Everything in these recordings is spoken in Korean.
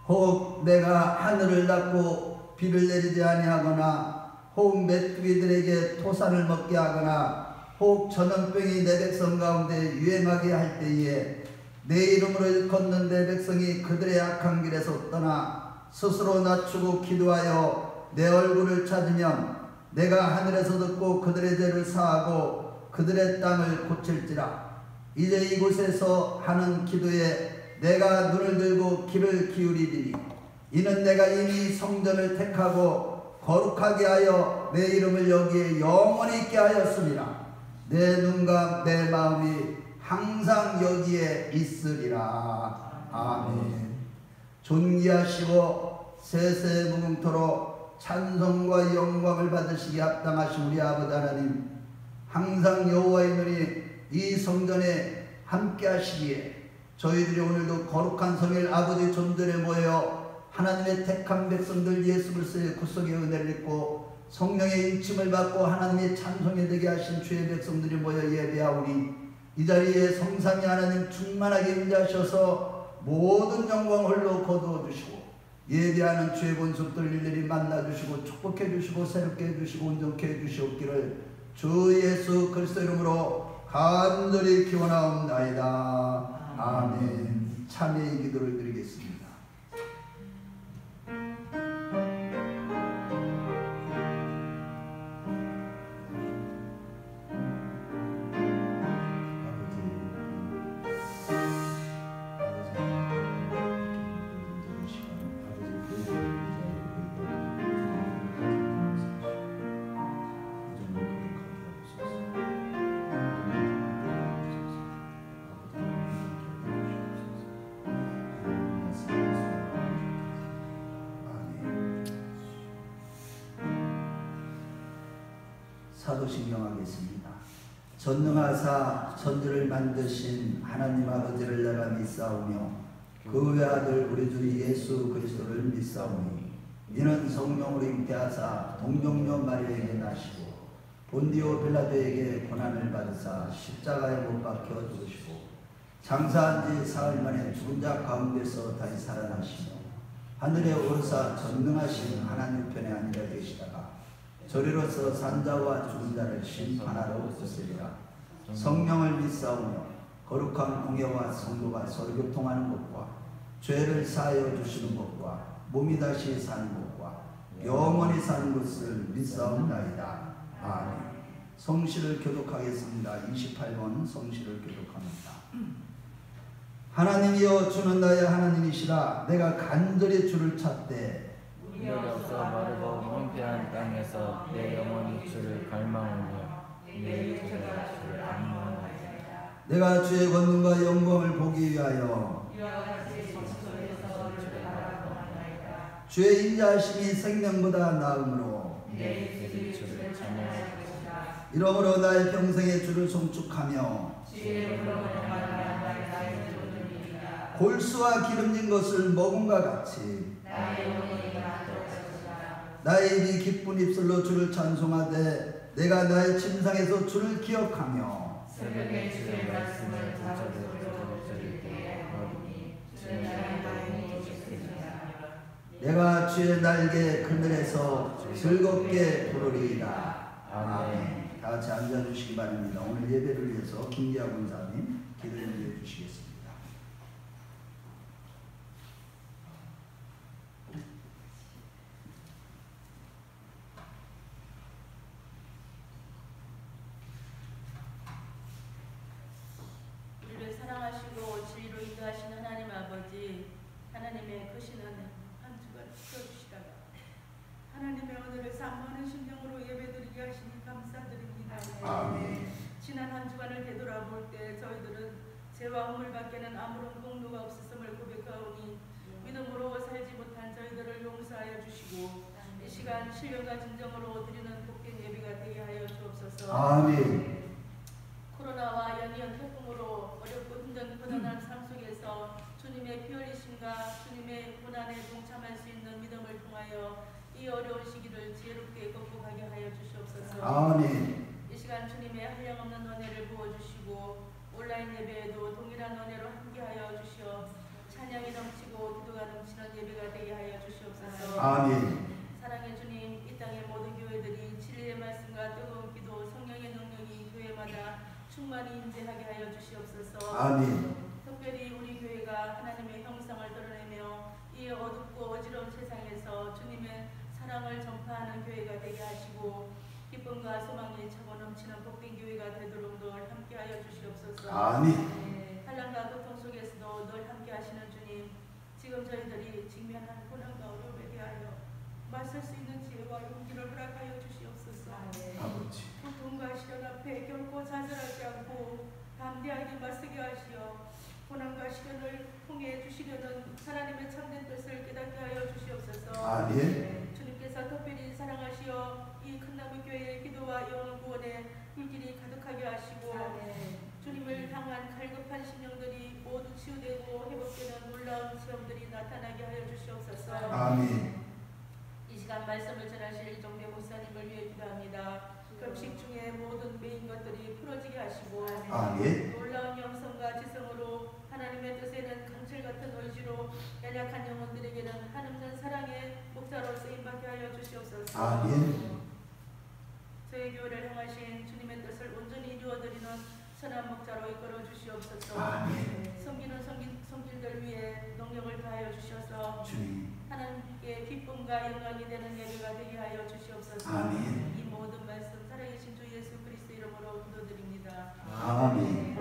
혹 내가 하늘을 닫고 비를 내리지 아니하거나 혹 메뚜기들에게 토산을 먹게 하거나 혹 전염병이 내 백성 가운데 유행하게 할 때에 내 이름으로 일컫는 내 백성이 그들의 악한 길에서 떠나 스스로 낮추고 기도하여 내 얼굴을 찾으면 내가 하늘에서 듣고 그들의 죄를 사하고 그들의 땅을 고칠지라. 이제 이곳에서 하는 기도에 내가 눈을 들고 귀를 기울이리니 이는 내가 이미 성전을 택하고 거룩하게 하여 내 이름을 여기에 영원히 있게 하였습니다. 내 눈과 내 마음이 항상 여기에 있으리라. 아멘. 존귀하시고 세세무궁토록 찬송과 영광을 받으시기에 합당하신 우리 아버지 하나님, 항상 여호와의 눈이 이 성전에 함께 하시기에 저희들이 오늘도 거룩한 성일 아버지 존전에 모여 하나님의 택한 백성들 예수 그리스도의 구속의 은혜를 입고 성령의 인침을 받고 하나님의 찬송에 되게 하신 주의 백성들이 모여 예배하오니 이 자리에 성삼위 하나님 충만하게 임재하셔서 모든 영광 홀로 거두어 주시고 예배하는 주의 본속들 일일이 만나주시고 축복해주시고 새롭게 해주시고 온전케 해주시옵기를 주 예수 그리스도 이름으로 간절히 기원하옵나이다. 아멘. 참회의 기도를 드리겠습니다. 사도신경하겠습니다. 전능하사 천지를 만드신 하나님 아버지를 내가 믿사오며 그 외아들 우리 주 예수 그리스도를 믿사오니 이는 성령으로 잉태하사 동정녀 마리아에게 나시고 본디오 빌라도에게 고난을 받으사 십자가에 못 박혀 죽으시고 장사한 지 사흘 만에 죽은 자 가운데서 다시 살아나시며 하늘에 오르사 전능하신 하나님 편에 앉아 계시다가 저리로서 산자와 죽은 자를 심판하러 오시리라. 성령을 믿사오며 거룩한 공예와 성도가 서로 교통하는 것과 죄를 사하여 주시는 것과 몸이 다시 사는 것과 영원히 사는 것을 믿사옵나이다. 아멘. 성시를 교독하겠습니다. 28번 성시를 교독합니다. 하나님이여 주는 나의 하나님이시라. 내가 간절히 주를 찾되 물이 없어 마르고 황폐한 땅에서 내 영혼이 주를 갈망하며 내 육체가 주를 악무하나이다. 내가 주의 권능과 영광을 보기 위하여 주의 인자하심이 생명보다 나음으로 내 입술이 주를 찬양할 것이다. 이러므로 나의 평생에 주를 송축하며 골수와 기름진 것을 먹음과 같이 나의 입이 기쁜 입술로 주를 찬송하되 내가 나의 침상에서 주를 기억하며 새벽에 주의 말씀을 자주 들을 때에 거룩히 주의 나의 주시리라. 내가 주의 날개 그늘에서 즐겁게 부르리이다. 아멘. 다 같이 앉아주시기 바랍니다. 오늘 예배를 위해서 김기아 권사님 기도를 해주시겠습니다. 사랑하시고 진리로 인도하신 하나님 아버지, 하나님의 크신 은혜 한 주간 지켜주시다가 하나님의 은혜를 사모하는 심령으로 예배드리게 하시니 감사드립니다. 아멘. 지난 한 주간을 되돌아볼 때 저희들은 죄와 허물밖에는 아무런 공로가 없었음을 고백하오니 믿음으로 살지 못한 저희들을 용서하여 주시고 이 시간 신령과 진정으로 드리는 복된 예배가 되게 하여 주옵소서. 아멘. 코로나와 연이은 태풍으로 어렵고 힘든 고단한 삶 속에서 주님의 피 흘리심과 주님의 고난에 동참할 수 있는 믿음을 통하여 이 어려운 시기를 지혜롭게 극복하게 하여 주시옵소서. 아멘. 이 시간 주님의 한량없는 은혜를 부어주시고 온라인 예배에도 동일한 은혜로 함께하여 주시어 찬양이 넘치고 기도가 넘치는 예배가 되게 하여 주시옵소서. 아멘. 사랑의 주님, 이 땅의 모든 교회들이 진리의 말씀과 뜨거운 기도, 성령의 능력이 교회마다 충만히 임재하게 하여 주시옵소서. 아멘. 특별히 우리 교회가 하나님의 형상을 드러내며 이 어둡고 어지러운 세상에서 주님의 사랑을 전파하는 교회가 되게 하시고 기쁨과 소망이 차고 넘치는 복된 교회가 되도록 늘 함께하여 주시옵소서. 아멘. 환난과 고통 속에서도 늘 함께하시는 주님, 지금 저희들이 직면한 고난과 어려움에 대하여 맞설 수 있는 지혜와 용기를 허락하여 주시옵소서. 아버지. 고통과 시련 앞에 결코 좌절하지 않고 담대하게 맞서게 하시어 고난과 시련을 통해 주시려는 하나님의 참된 뜻을 깨닫게 하여 주시옵소서. 아멘. 주님께서 특별히 사랑하시어 이 큰나무 교회의 기도와 영혼 구원에 불길이 가득하게 하시고 주님을 향한 갈급한 심령들이 모두 치유되고 회복되는 놀라운 체험들이 나타나게 하여 주시옵소서. 아멘. 이 시간 말씀을 전하실 정대 목사님을 위해 기도합니다. 금식 중에 모든 메인 것들이 풀어지게 하시고 아멘. 놀라운 영성과 지성으로 하나님의 뜻에는 강철 같은 의지로 연약한 영혼들에게는 한없는 사랑의 목자로 쓰임받게 하여 주시옵소서. 아멘. 저희 교회를 향하신 주님의 뜻을 온전히 이루어드리는 선한 목자로 이끌어 주시옵소서. 아멘. 섬기는 성길들 위해 능력을 다하여 주셔서 주님. 하나님께 기쁨과 영광이 되는 예배가 되게 하여 주시옵소서. 아멘. 이 모든 말씀 살아계신 주 예수 그리스도 이름으로 기도드립니다. 아멘.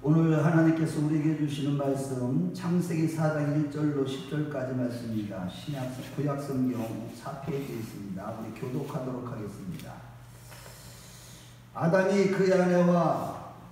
오늘 하나님께서 우리에게 주시는 말씀 창세기 4장 1절로 10절까지 말씀입니다. 구약성경 4페이지에 있습니다. 우리 교독하도록 하겠습니다. 아담이 그의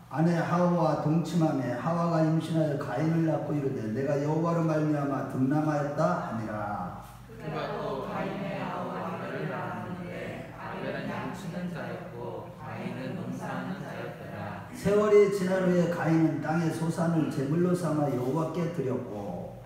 아내 하와와 동침하며 하와가 임신하여 가인을 낳고 이르되 내가 여호와로 말미암아 득남하였다 하니라. 그가 또 가인의 아우를 낳았는데 아벨은 양치는 자였고 가인은 농사하는 자였더라. 세월이 지난 후에 가인은 땅의 소산을 제물로 삼아 여호와께 드렸고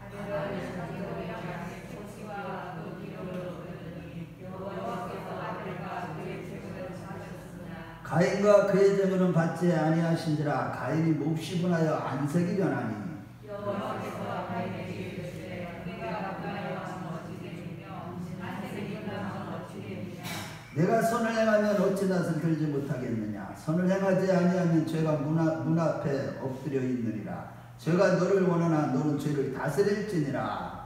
가인과 그의 제물은 받지 아니하신지라. 가인이 몹시 분하여 안색이 변하니 내가 선을 행하면 어찌 낯을 들지 못하겠느냐. 선을 행하지 아니하면 죄가 문 앞에 엎드려 있느니라. 죄가 너를 원하나 너는 죄를 다스릴지니라.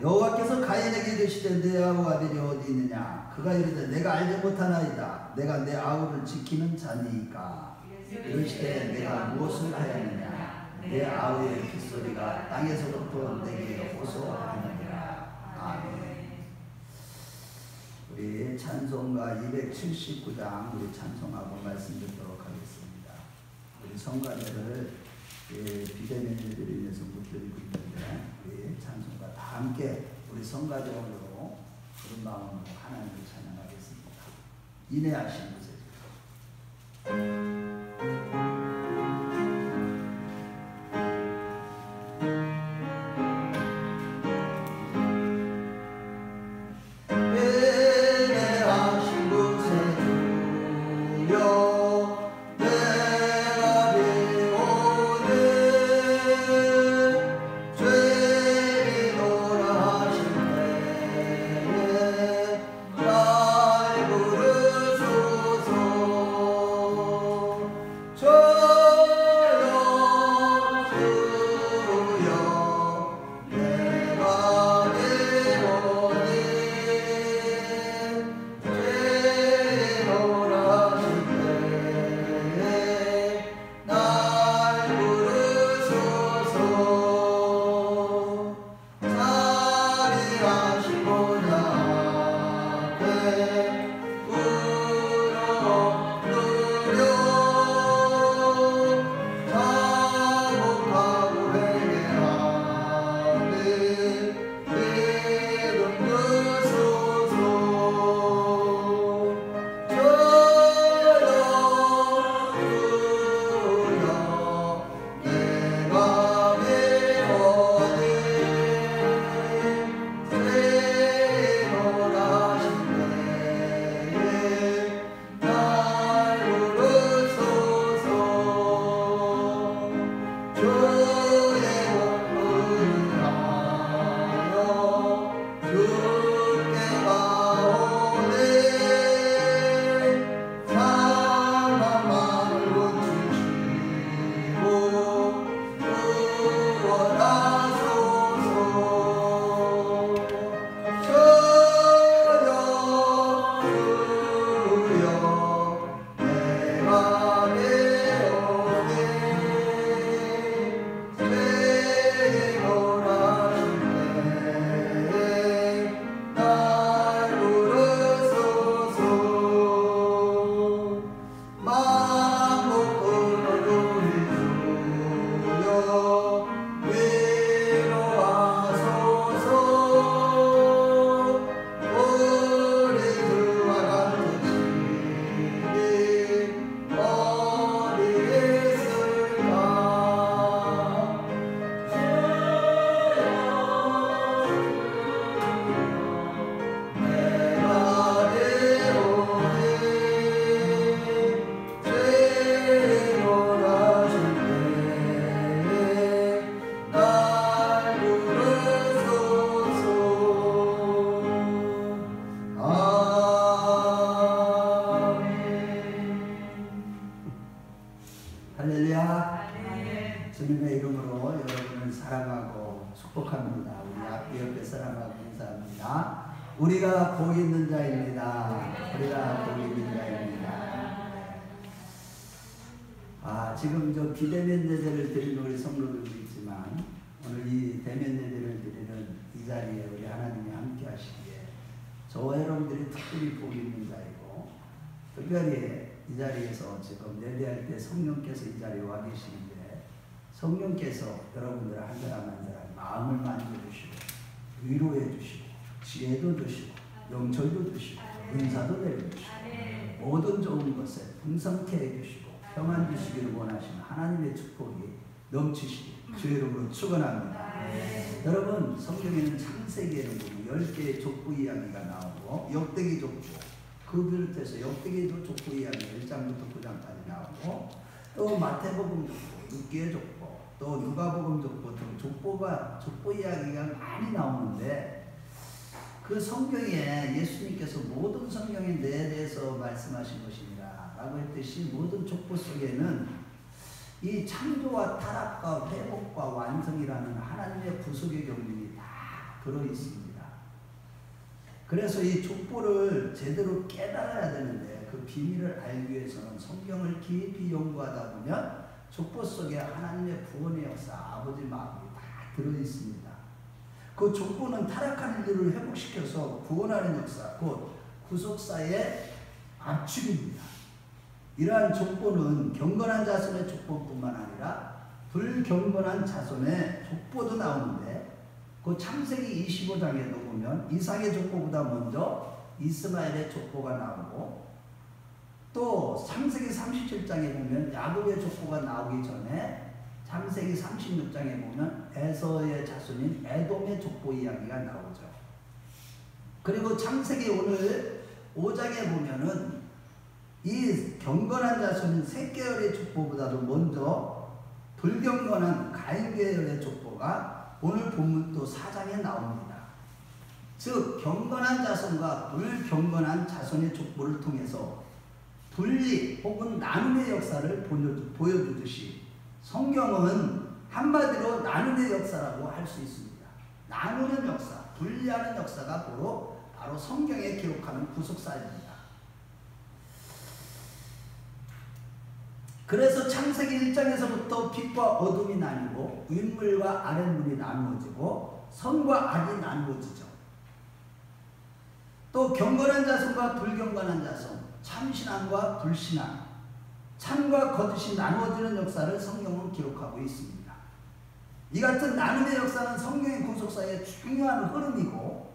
여호와께서 가인에게 이르시되 내 아우 아들이 어디 있느냐. 그가 이르되 내가 알지 못하나이다. 내가 내 아우를 지키는 자니까. 이르시되 내가 무엇을 하였느냐. 내 아우의 핏소리가 땅에서부터 내게 호소하느니라. 아멘. 우리 찬송가 279장 우리 찬송하고 말씀 듣도록 하겠습니다. 우리 성가대를 비대면들로 인해서 못 드리고 있는데 우리 찬송가 다 함께 우리 성가대원으로 그런 마음으로 하나님을 찬양하겠습니다. 인내하신 곳에 날 부르소서. 자입니다. 우리가 복이 있는 자입니다. 지금 저 비대면 예배를 드리는 우리 성도들도 있지만 오늘 이 대면 예배를 드리는 이 자리에 우리 하나님이 함께 하시기에 저와 여러분들이 특별히 복이 있는 자이고 특별히 이 자리에서 지금 예배할 때 성령께서 이 자리에 와 계시는데 성령께서 여러분들 한 사람 한 사람 마음을 만져주시고 위로해 주시고 지혜도 주시고 영철도 주시고 은사도 내려주시고 모든 좋은 것에 풍성케 해주시고 평안 주시기를 원하시는 하나님의 축복이 넘치시기 주의 이름으로 축원합니다. 여러분 성경에는 창세기에는 보면 10개의 족보 이야기가 나오고 역대기 족보 그 비롯해서 역대기 족보 이야기가 1장부터 9장까지 나오고 또 마태복음 족보, 룻기의 족보 또 누가복음 족보 등 족보 이야기가 많이 나오는데 그 성경에 예수님께서 모든 성경에 내에 대해서 말씀하신 것이니라 라고 했듯이 모든 족보 속에는 이 창조와 타락과 회복과 완성이라는 하나님의 구속의 경륜이 다 들어있습니다. 그래서 이 족보를 제대로 깨달아야 되는데 그 비밀을 알기 위해서는 성경을 깊이 연구하다 보면 족보 속에 하나님의 구원의 역사, 아버지 마음이 다 들어있습니다. 그 족보는 타락한 인류를 회복시켜서 구원하는 역사, 곧 구속사의 압축입니다. 이러한 족보는 경건한 자손의 족보뿐만 아니라 불경건한 자손의 족보도 나오는데 그 창세기 25장에도 보면 이삭의 족보보다 먼저 이스마엘의 족보가 나오고 또 창세기 37장에 보면 야곱의 족보가 나오기 전에 창세기 36장에 보면 에서의 자손인 에돔의 족보 이야기가 나오죠. 그리고 창세기 오늘 5장에 보면은 이 경건한 자손인 셋 계열의 족보보다도 먼저 불경건한 가인 계열의 족보가 오늘 본문 또 4장에 나옵니다. 즉 경건한 자손과 불경건한 자손의 족보를 통해서 분리 혹은 나눔의 역사를 보여주듯이 성경은 한마디로 나눔의 역사라고 할 수 있습니다. 나누는 역사, 분리하는 역사가 바로 성경에 기록하는 구속사입니다. 그래서 창세기 1장에서부터 빛과 어둠이 나뉘고 윗물과 아랫물이 나누어지고 선과 악이 나누어지죠. 또 경건한 자손과 불경건한 자손, 참신앙과 불신앙, 참과 거짓이 나누어지는 역사를 성경은 기록하고 있습니다. 이 같은 나눔의 역사는 성경의 구속사의 중요한 흐름이고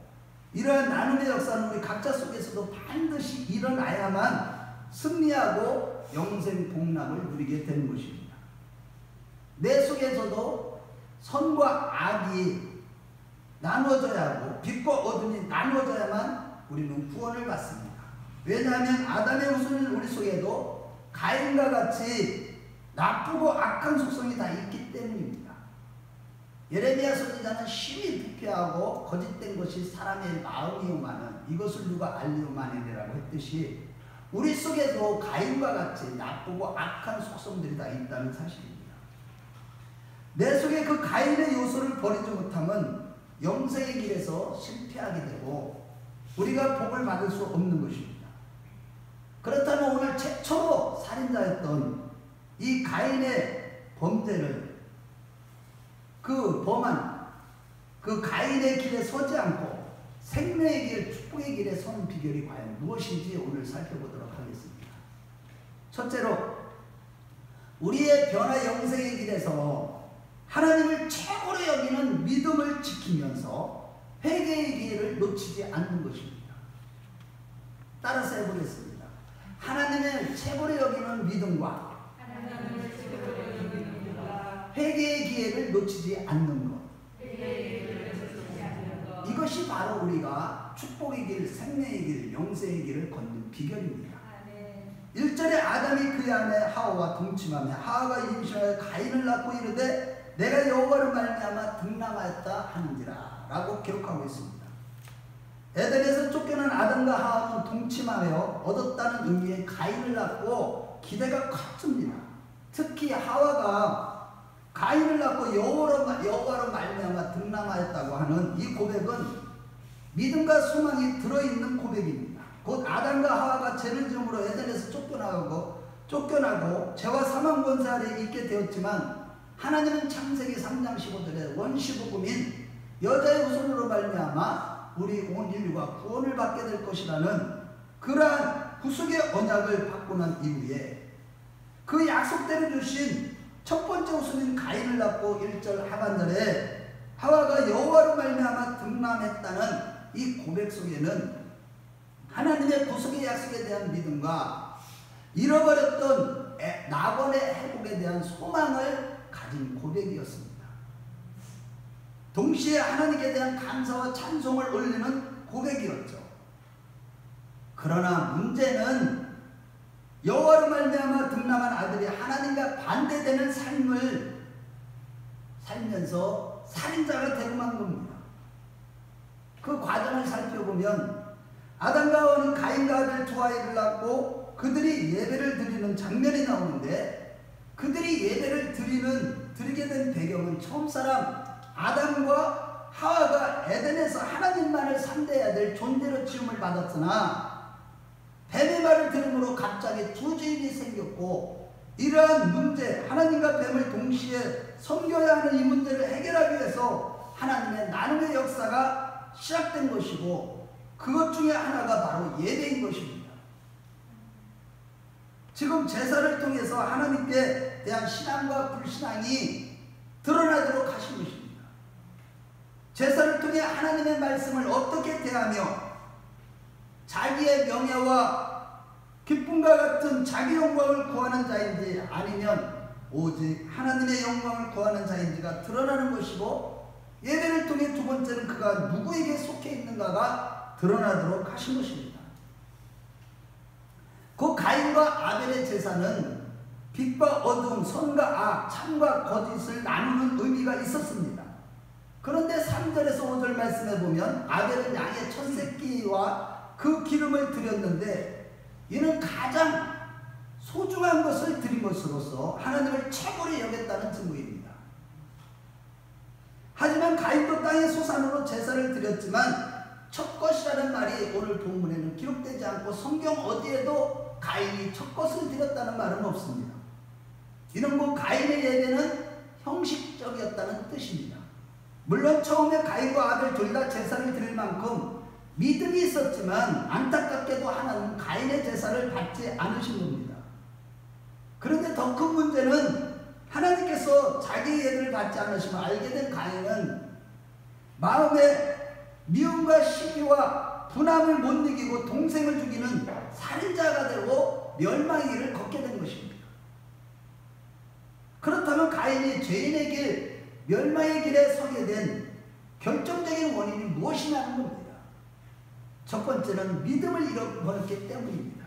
이러한 나눔의 역사는 우리 각자 속에서도 반드시 일어나야만 승리하고 영생 복락을 누리게 되는 것입니다. 내 속에서도 선과 악이 나누어져야 하고 빛과 어둠이 나누어져야만 우리는 구원을 받습니다. 왜냐하면 아담의 후손인 우리 속에도 가인과 같이 나쁘고 악한 속성이 다 있기 때문입니다. 예레미야 선지자는 심히 부패하고 거짓된 것이 사람의 마음이오마는 이것을 누가 알리오마느니라고 했듯이 우리 속에도 가인과 같이 나쁘고 악한 속성들이 다 있다는 사실입니다. 내 속에 그 가인의 요소를 버리지 못하면 영생의 길에서 실패하게 되고 우리가 복을 받을 수 없는 것입니다. 그렇다면 오늘 최초로 살인자였던 이 가인의 범죄를 범한 그 가인의 길에 서지 않고 생명의 길, 축복의 길에 서는 비결이 과연 무엇인지 오늘 살펴보도록 하겠습니다. 첫째로 우리의 변화 영생의 길에서 하나님을 최고로 여기는 믿음을 지키면서 회개의 기회를 놓치지 않는 것입니다. 따라서 해보겠습니다. 하나님을 최고로 여기는 믿음과 회개의 기회를 놓치지 않는 것. 이것이 바로 우리가 축복의 길, 생명의 길, 영생의 길을 걷는 비결입니다. 1절에 아담이 그의 아내 하와와 동침하며 하와가 임신하여 가인을 낳고 이르되 내가 여호와를 말미암아 등남하였다 하는지라 라고 기록하고 있습니다. 에덴에서 쫓겨난 아담과 하와는 동침하여 얻었다는 의미의 가인을 낳고 기대가 컸습니다. 특히 하와가 가인을 낳고 여호와로 말미암아 등남하였다고 하는 이 고백은 믿음과 소망이 들어있는 고백입니다. 곧 아담과 하와가 죄를 지음으로 에덴에서 쫓겨나고 죄와 사망 권세 아래 있게 되었지만 하나님은 창세기 3장 15절에 원시복음인 여자의 후손으로 말미암아 우리 온 인류가 구원을 받게 될 것이라는 그러한 구속의 언약을 받고 난 이후에 그 약속대로 주신 첫 번째 후손인 가인을 낳고 1절 하반절에 하와가 여호와로 말미암아 등남했다는 이 고백 속에는 하나님의 구속의 약속에 대한 믿음과 잃어버렸던 나번의 회복에 대한 소망을 가진 고백이었습니다. 동시에 하나님께 대한 감사와 찬송을 올리는 고백이었죠. 그러나 문제는 여호와로 말미암아 등남한 아들이 하나님과 반대되는 삶을 살면서 살인자가 되고 만 겁니다. 그 과정을 살펴보면 아담과 하와는 가인과 아벨 두 아이를 낳고 그들이 예배를 드리는 장면이 나오는데 그들이 예배를 드리게 된 배경은 처음 사람 아담과 하와가 에덴에서 하나님만을 상대해야 될 존재로 지음을 받았으나 뱀의 말을 들음으로 갑자기 두 주인이 생겼고 이러한 문제, 하나님과 뱀을 동시에 섬겨야 하는 이 문제를 해결하기 위해서 하나님의 나눔의 역사가 시작된 것이고 그것 중에 하나가 바로 예배인 것입니다. 지금 제사를 통해서 하나님께 대한 신앙과 불신앙이 드러나도록 하신 것입니다. 제사를 통해 하나님의 말씀을 어떻게 대하며 자기의 명예와 기쁨과 같은 자기 영광을 구하는 자인지 아니면 오직 하나님의 영광을 구하는 자인지가 드러나는 것이고 예배를 통해 두 번째는 그가 누구에게 속해 있는가가 드러나도록 하신 것입니다. 그 가인과 아벨의 제사는 빛과 어둠, 선과 악, 참과 거짓을 나누는 의미가 있었습니다. 그런데 3절에서 5절 말씀해 보면 아벨은 양의 첫 새끼와 그 기름을 드렸는데 이는 가장 소중한 것을 드린 것으로서 하나님을 최고로 여겼다는 증거입니다. 하지만 가인도 땅의 소산으로 제사를 드렸지만 첫 것이라는 말이 오늘 본문에는 기록되지 않고 성경 어디에도 가인이 첫 것을 드렸다는 말은 없습니다. 이는 뭐 가인의 예배는 형식적이었다는 뜻입니다. 물론 처음에 가인과 아벨 둘 다 제사를 드릴 만큼 믿음이 있었지만 안타깝게도 하나님은 가인의 제사를 받지 않으신 겁니다. 그런데 더 큰 문제는 하나님께서 자기의 예배를 받지 않으시면 알게 된 가인은 마음에 미움과 시기와 분함을 못 이기고 동생을 죽이는 살인자가 되고 멸망의 길을 걷게 된 것입니다. 그렇다면 가인이 죄인의 길, 멸망의 길에 서게 된 결정적인 원인이 무엇이냐는 겁니다. 첫 번째는 믿음을 잃어버렸기 때문입니다.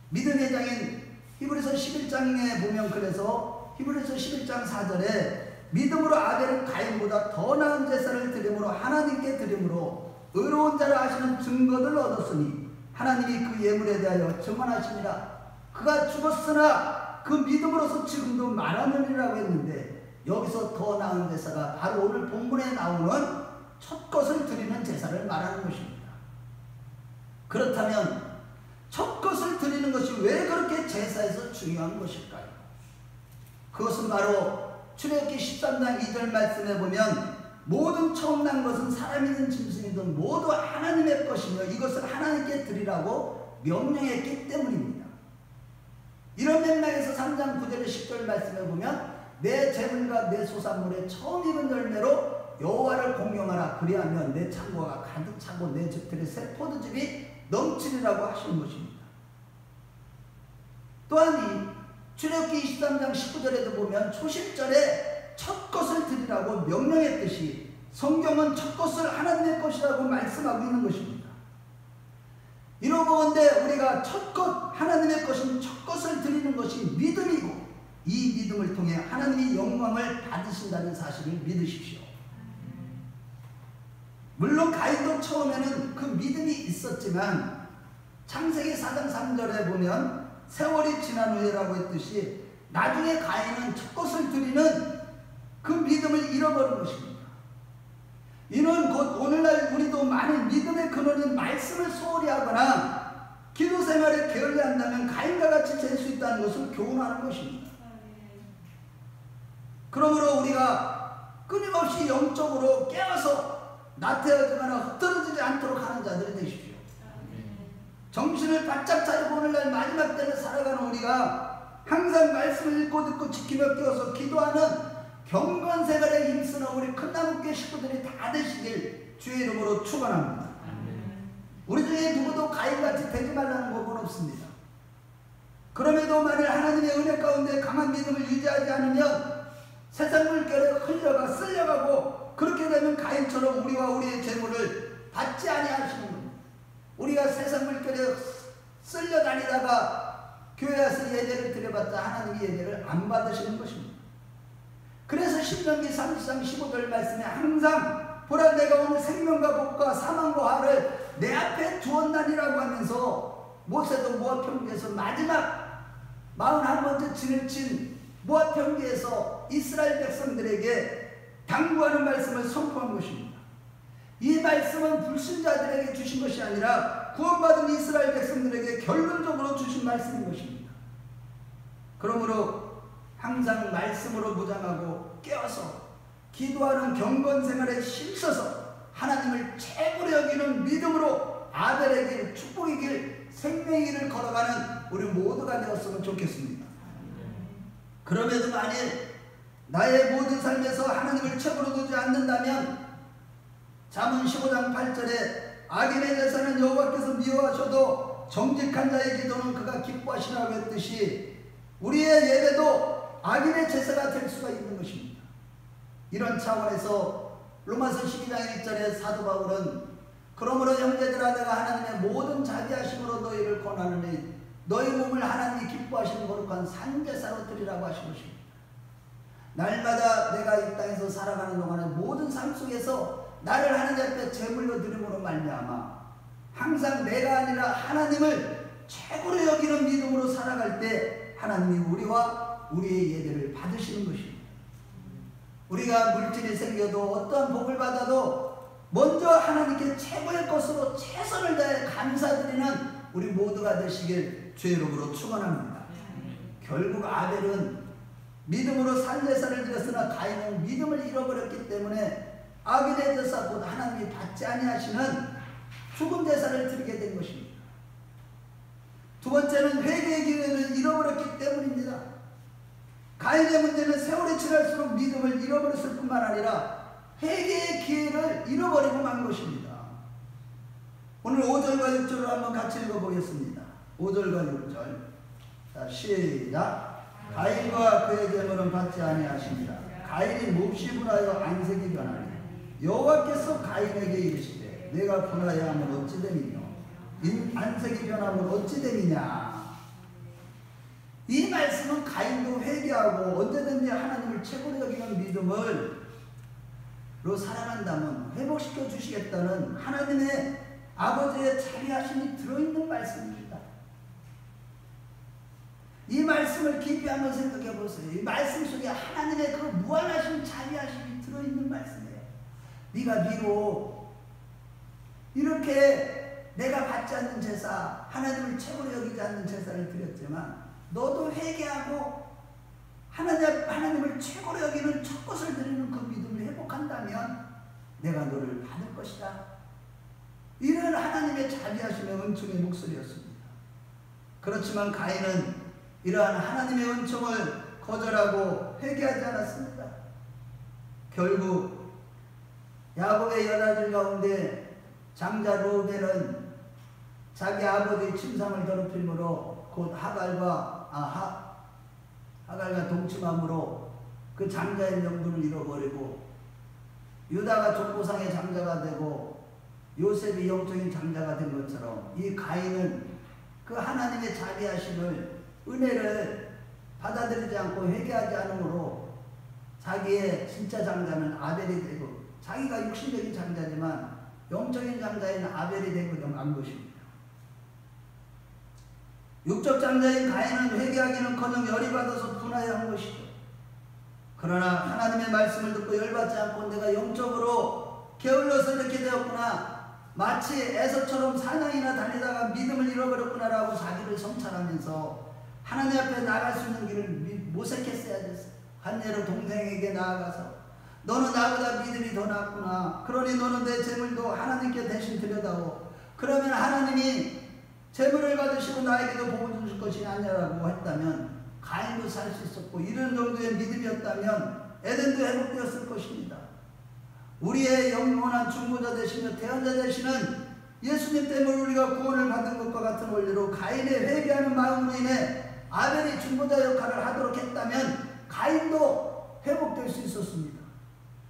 믿음의 장인 히브리서 11장에 보면 그래서 히브리서 11장 4절에 믿음으로 아벨은 가인보다 더 나은 제사를 드림으로 하나님께 드림으로 의로운 자라 하시는 증거를 얻었으니 하나님이 그 예물에 대하여 증언하시니라. 그가 죽었으나 그 믿음으로서 지금도 말하느니라고 했는데 여기서 더 나은 제사가 바로 오늘 본문에 나오는 첫 것을 드리는 제사를 말하는 것입니다. 그렇다면 첫 것을 드리는 것이 왜 그렇게 제사에서 중요한 것일까요? 그것은 바로 출애굽기 13장 2절 말씀에 보면 모든 처음 난 것은 사람이든 짐승이든 모두 하나님의 것이며 이것을 하나님께 드리라고 명령했기 때문입니다. 이런 맥락에서 3장 9절에 10절 말씀에 보면 내 재물과 내 소산물의 처음 익은 열매로 여호와를 공경하라. 그리하면 내 창고가 가득 차고 내 집들의 새 포도즙이 넘치리라고 하시는 것입니다. 또한 이 출애굽기 23장 19절에도 보면 초실절에 첫 것을 드리라고 명령했듯이 성경은 첫 것을 하나님의 것이라고 말씀하고 있는 것입니다. 이러고온데 우리가 첫 것, 하나님의 것인 첫 것을 드리는 것이 믿음이고 이 믿음을 통해 하나님이 영광을 받으신다는 사실을 믿으십시오. 물론 가인도 처음에는 그 믿음이 있었지만 창세기 4장 3절에 보면 세월이 지난 후에라고 했듯이 나중에 가인은 첫 것을 드리는 그 믿음을 잃어버린 것입니다. 이는 곧 오늘날 우리도 많은 믿음의 근원인 말씀을 소홀히 하거나 생활에 게을리한다면 가인과 같이 될 수 있다는 것을 교훈하는 것입니다. 그러므로 우리가 끊임없이 영적으로 깨어서 나태해지거나 흩어지지 않도록 하는 자들이 되십시오. 정신을 바짝 차리고 오늘날 마지막 때를 살아가는 우리가 항상 말씀을 읽고 듣고 지키며 깨어서 기도하는 경건 생활에 힘쓰는 우리 큰나무교회 식구들이 다 되시길 주의 이름으로 축원합니다. 우리 중에 누구도 가인같이 되지 말라는 법은 없습니다. 그럼에도 만일 하나님의 은혜 가운데 강한 믿음을 유지하지 않으면 세상 물결에 흘려가 쓸려가고 그렇게 되면 가인처럼 우리와 우리의 재물을 받지 아니하시는 겁니다. 우리가 세상 물결에 쓸려다니다가 교회 와서 예배를 드려봤자 하나님이 예배를 안 받으시는 것입니다. 그래서 신명기 30장 15절 말씀에 항상 보라 내가 오늘 생명과 복과 사망과 화를 내 앞에 두었나니라고 하면서 모세도 모압 평지에서 마지막 41번째 진을 친 모압 평지에서 이스라엘 백성들에게 당부하는 말씀을 선포한 것입니다. 이 말씀은 불신자들에게 주신 것이 아니라 구원받은 이스라엘 백성들에게 결론적으로 주신 말씀인 것입니다. 그러므로 항상 말씀으로 무장하고 깨어서 기도하는 경건 생활에 힘써서 하나님을 최고로 여기는 믿음으로 아벨의 길, 축복의 길, 생명의 길을 걸어가는 우리 모두가 되었으면 좋겠습니다. 그럼에도 만일 나의 모든 삶에서 하나님을 최고로 두지 않는다면 잠언 15장 8절에 악인의 제사는 여호와께서 미워하셔도 정직한 자의 기도는 그가 기뻐하시라고 했듯이 우리의 예배도 악인의 제사가 될 수가 있는 것입니다. 이런 차원에서 로마서 12장 1절에 사도 바울은 그러므로 형제들아 내가 하나님의 모든 자비하심으로 너희를 권하느니 너희 몸을 하나님이 기뻐하시는 거룩한 산제사로 드리라고 하신 것입니다. 날마다 내가 이 땅에서 살아가는 동안에 모든 삶 속에서 나를 하나님 앞에 제물로 드림으로 말미암아 항상 내가 아니라 하나님을 최고로 여기는 믿음으로 살아갈 때 하나님이 우리와 우리의 예배를 받으시는 것입니다. 우리가 물질이 생겨도 어떠한 복을 받아도 먼저 하나님께 최고의 것으로 최선을 다해 감사드리는 우리 모두가 되시길 주의 이름으로 축원합니다. 결국 아벨은 믿음으로 산제사를 드렸으나 가인은 믿음을 잃어버렸기 때문에 악인의 제사 곧 하나님이 받지 아니하시는 죽은 제사를 드리게 된 것입니다. 두 번째는 회개의 기회를 잃어버렸기 때문입니다. 가인의 문제는 세월이 지날수록 믿음을 잃어버렸을 뿐만 아니라 회개의 기회를 잃어버리고 만 것입니다. 오늘 5절과 6절을 한번 같이 읽어보겠습니다. 5절과 6절. 자, 시작. 가인과 그의 재물은 받지 아니하십니다. 가인이 몹시 분하여 안색이 변하니 여호와께서 가인에게 이르시되 내가 분하여 하면 어찌 됨이뇨 안색이 변하면 어찌 됨이냐. 이 말씀은 가인도 회개하고 언제든지 하나님을 최고로 여기는 믿음으로 살아간다면 회복시켜 주시겠다는 하나님의 아버지의 자비하심이 들어있는 말씀입니다. 이 말씀을 깊이 한번 생각해 보세요. 이 말씀 속에 하나님의 그 무한하신 자비하심이 들어있는 말씀이에요. 네가 비록 이렇게 내가 받지 않는 제사, 하나님을 최고로 여기지 않는 제사를 드렸지만 너도 회개하고 하나님을 최고로 여기는 첫 것을 드리는 그 믿음을 회복한다면 내가 너를 받을 것이다. 이런 하나님의 자비하심의 은총의 목소리였습니다. 그렇지만 가인은 이러한 하나님의 은총을 거절하고 회개하지 않았습니다. 결국 야곱의 여자들 가운데 장자 루벤은 자기 아버지의 침상을 더럽힘으로 곧 하갈과 동침함으로 그 장자의 명분을 잃어버리고 유다가 족보상의 장자가 되고 요셉이 영적인 장자가 된 것처럼 이 가인은 그 하나님의 자비하심을 은혜를 받아들이지 않고 회개하지 않으므로 자기의 진짜 장자는 아벨이 되고 자기가 육신적인 장자지만 영적인 장자인 아벨이 되고 만 것입니다. 육적 장자인 가인은 회개하기는커녕 열이 받아서 분하여 한 것이죠. 그러나 하나님의 말씀을 듣고 열받지 않고 내가 영적으로 게을러서 이렇게 되었구나, 마치 에서처럼 사냥이나 다니다가 믿음을 잃어버렸구나라고 자기를 성찰하면서 하나님 앞에 나갈 수 있는 길을 모색했어야 됐어요. 한 예로 동생에게 나아가서 너는 나보다 믿음이 더 낫구나. 그러니 너는 내 재물도 하나님께 대신 드려다오. 그러면 하나님이 재물을 받으시고 나에게도 복을 주실 것이 아니냐라고 했다면 가인도 살 수 있었고, 이런 정도의 믿음이었다면 에덴도 회복되었을 것입니다. 우리의 영원한 중보자 되시며 대언자 되시는 예수님 때문에 우리가 구원을 받은 것과 같은 원리로 가인의 회개하는 마음으로 인해 아벨이 중보자 역할을 하도록 했다면 가인도 회복될 수 있었습니다.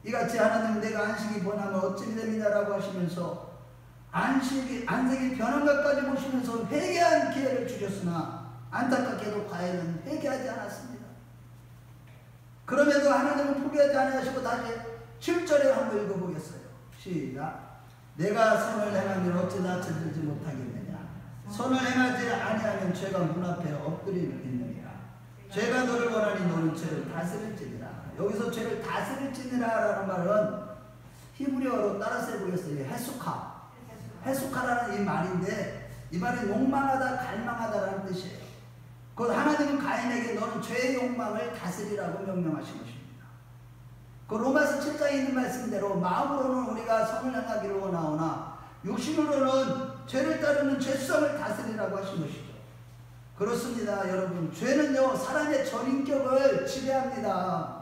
이같이 하나님은 내가 안식이 번하면 어찌 됩니다라고 하시면서 안색이 변한 것까지 보시면서 회개한 기회를 주셨으나 안타깝게도 가인은 회개하지 않았습니다. 그럼에도 하나님은 포기하지 않으시고 다시 7절에 한번 읽어보겠어요. 시작. 내가 선을 행하면 어찌 다스리지 못하겠느냐. 선을 행하지 아니하면 죄가 문 앞에 엎드리느니라. 죄가 너를 원하니 너는 죄를 다스릴지니라. 여기서 죄를 다스릴지니라라는 말은 히브리어로 따라서 해보겠어요. 헤수카라는 이 말인데, 이 말은 욕망하다, 갈망하다라는 뜻이에요. 곧 하나님은 가인에게 너는 죄의 욕망을 다스리라고 명령하신 것입니다. 그 로마서 7장에 있는 말씀대로 마음으로는 우리가 선을 행하기를 원하오나 육신으로는 죄를 따르는 죄성을 다스리라고 하신 것이죠. 그렇습니다. 여러분, 죄는요 사람의 전인격을 지배합니다.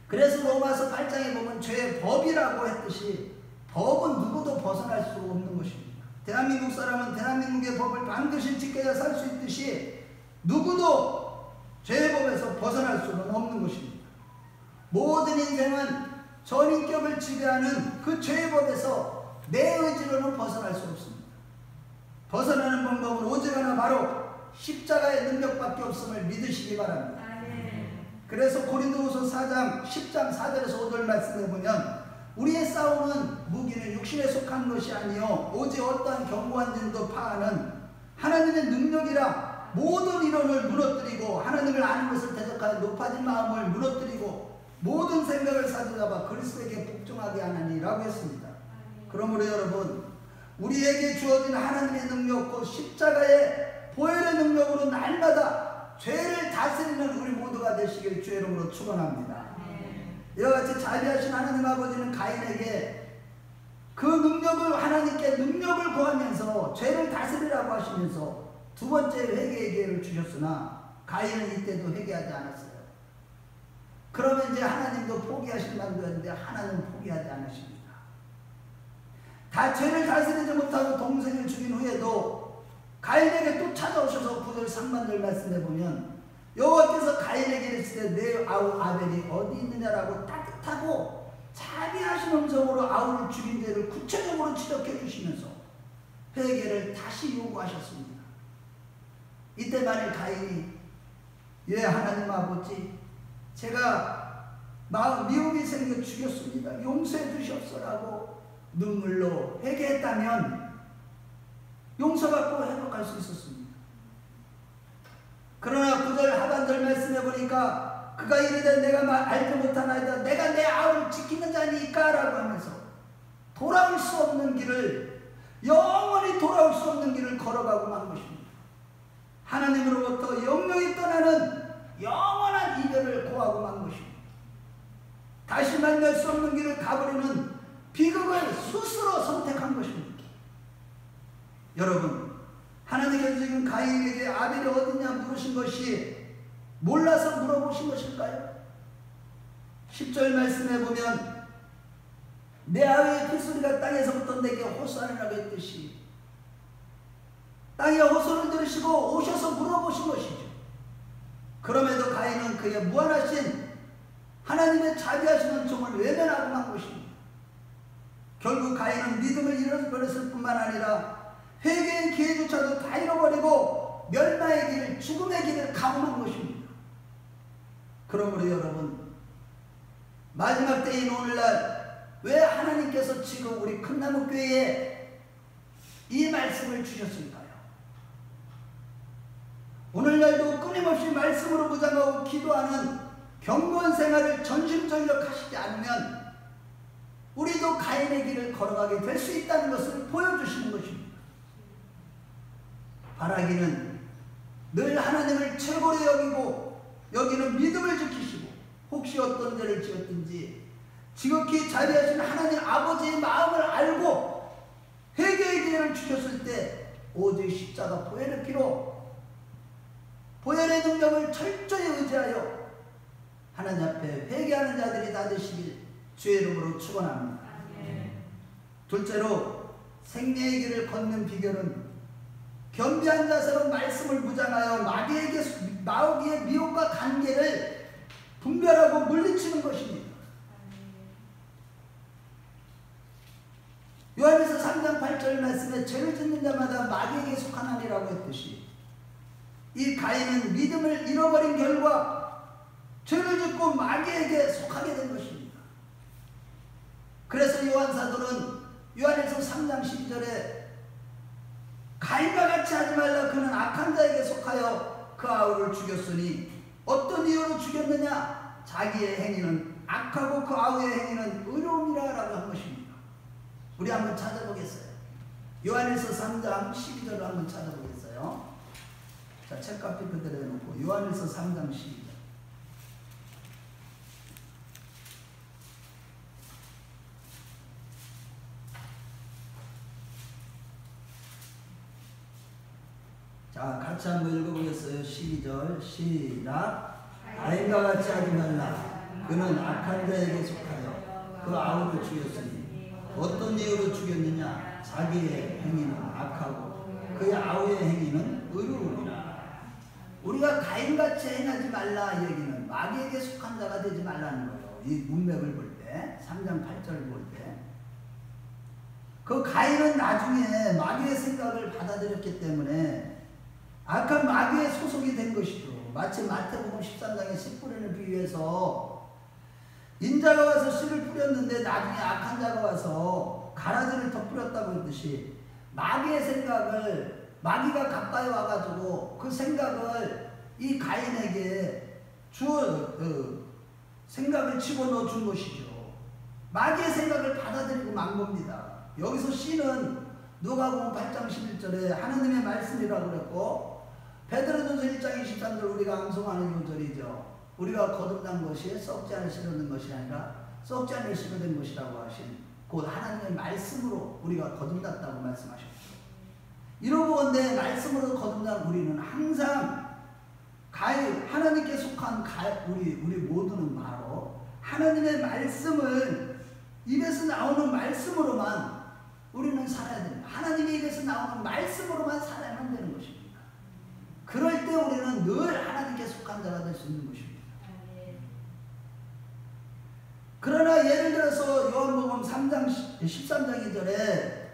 그래서 로마서 8장에 보면 죄의 법이라고 했듯이 법은 누구도 벗어날 수 없는 것입니다. 대한민국 사람은 대한민국의 법을 반드시 지켜야 살 수 있듯이 누구도 죄의 법에서 벗어날 수는 없는 것입니다. 모든 인생은 전인격을 지배하는 그 죄의 법에서 내 의지로는 벗어날 수 없습니다. 벗어나는 방법은 오직 하나, 바로 십자가의 능력밖에 없음을 믿으시기 바랍니다. 그래서 고린도후서 4장 10장 4절에서 5절 말씀해 보면 우리의 싸움은 무기는 육신에 속한 것이 아니요 오직 어떠한 견고한 진도 파하는 하나님의 능력이라 모든 이론을 무너뜨리고 하나님을 아는 것을 대적하여 높아진 마음을 무너뜨리고 모든 생각을 사로잡아 그리스도에게 복종하게 하나니라고 했습니다. 그러므로 여러분, 우리에게 주어진 하나님의 능력, 곧 십자가의 보혈의 능력으로 날마다 죄를 다스리는 우리 모두가 되시길 주의 이름으로 축원합니다. 이와 같이 자비하신 하나님 아버지는 가인에게 그 능력을, 하나님께 능력을 구하면서 죄를 다스리라고 하시면서 두 번째 회개의 기회를 주셨으나 가인은 이때도 회개하지 않았어요. 그러면 이제 하나님도 포기하실 만도 했는데 하나님은 포기하지 않으십니다. 다 죄를 다스리지 못하고 동생을 죽인 후에도 가인에게 또 찾아오셔서 9절 3만절 말씀해 보면 여호와께서 가인에게 이르시되 내 아우 아벨이 어디 있느냐라고 따뜻하고 자비하신 음성으로 아우를 죽인 죄를 구체적으로 지적해 주시면서 회개를 다시 요구하셨습니다. 이때 만일 가인이 예 하나님 아버지, 제가 미움이 생겨 죽였습니다. 용서해 주시옵소서라고 눈물로 회개했다면 용서받고 회복할 수 있었습니다. 그러나 9절 하반절 말씀해 보니까 그가 이르되 내가 알지 못하나이다. 내가 내 아우를 지키는 자니까 라고 하면서 돌아올 수 없는 길을, 영원히 돌아올 수 없는 길을 걸어가고 만 것입니다. 하나님으로부터 영영이 떠나는 영원한 이별을 고하고 만 것입니다. 다시 만날 수 없는 길을 가버리는 비극을 스스로 선택한 것입니다. 여러분, 하나님께서 지금 가인에게 아벨이 어디냐 물으신 것이 몰라서 물어보신 것일까요? 10절 말씀해 보면 내 아우의 핏소리가 땅에서부터 내게 호소하느라고 했듯이 땅에 호소를 들으시고 오셔서 물어보신 것이죠. 그럼에도 가인은 그의 무한하신 하나님의 자비하신 은총을 외면하고 만 것입니다. 결국 가인은 믿음을 잃어버렸을 뿐만 아니라 회개의 기회조차도 다 잃어버리고 멸망의 길, 죽음의 길을 가고만 것입니다. 그러므로 여러분, 마지막 때인 오늘날 왜 하나님께서 지금 우리 큰나무교회에 이 말씀을 주셨을까요? 오늘날도 끊임없이 말씀으로 무장하고 기도하는 경건 생활을 전심전력 하시지 않으면 우리도 가인의 길을 걸어가게 될 수 있다는 것을 보여주시는 것입니다. 바라기는 늘 하나님을 최고로 여기고 여기는 믿음을 지키시고 혹시 어떤 죄를 지었든지 지극히 자비하신 하나님 아버지의 마음을 알고 회개의 기회를 주셨을 때 오직 십자가 보혈의 피로 보혈의 능력을 철저히 의지하여 하나님 앞에 회개하는 자들이 다 되시길 주의 이름으로 축원합니다. 둘째로 생명의 길을 걷는 비결은 겸비한 자세로 말씀을 무장하여 마귀의 미혹과 관계를 분별하고 물리치는 것입니다. 요한에서 3장 8절 말씀에 죄를 짓는 자마다 마귀에게 속하나니라고 했듯이 이 가인은 믿음을 잃어버린 결과 죄를 짓고 마귀에게 속하게 된 것입니다. 그래서 요한 사도는 요한에서 3장 12절에 가인과 같이 하지 말라 그는 악한 자에게 속하여 그 아우를 죽였으니 어떤 이유로 죽였느냐 자기의 행위는 악하고 그 아우의 행위는 의로움이라 라고 한 것입니다. 우리 한번 찾아보겠어요. 요한에서 3장 12절을 한번 찾아보겠어요. 자, 책값이 그대로 해놓고 요한에서 3장 12절. 자, 같이 한번 읽어보겠어요. 12절 시작. 가인과 같이 하지 말라. 그는 악한 자에게 속하여 그 아우를 죽였으니 어떤 이유로 죽였느냐 자기의 행위는 악하고 그의 아우의 행위는 의로우니라. 우리가 가인같이 행하지 말라 이 얘기는 마귀에게 속한 자가 되지 말라는 거예요. 이 문맥을 볼 때 3장 8절을 볼 때 그 가인은 나중에 마귀의 생각을 받아들였기 때문에 악한 마귀의 소속이 된 것이죠. 마치 마태복음 13장의 씨 뿌리는 비유에서 인자가 와서 씨를 뿌렸는데 나중에 악한 자가 와서 가라지를 더 뿌렸다고 했듯이 마귀의 생각을 마귀가 가까이 와가지고 그 생각을 이 가인에게 생각을 집어넣어 준 것이죠. 마귀의 생각을 받아들이고 만 겁니다. 여기서 씨는 누가복음 8장 11절에 하나님의 말씀이라고 그랬고 베드로전서 1장 23절 우리가 암송하는 요절이죠. 우리가 거듭난 것이 썩지 않을 씨를 것이 아니라 썩지 않을 씨가 된 것이라고 하신 곧 하나님의 말씀으로 우리가 거듭났다고 말씀하셨죠. 이러고온데 말씀으로 거듭난 우리는 항상 하나님께 속한 우리 모두는 바로 하나님의 말씀을 입에서 나오는 말씀으로만 우리는 살아야 됩니다. 하나님의 입에서 나오는 말씀으로만 살아야만 되는 것입니다. 그럴 때 우리는 늘 하나님께 속한 자가 될 수 있는 것입니다. 그러나 예를 들어서 요한복음 3장 13장 2절에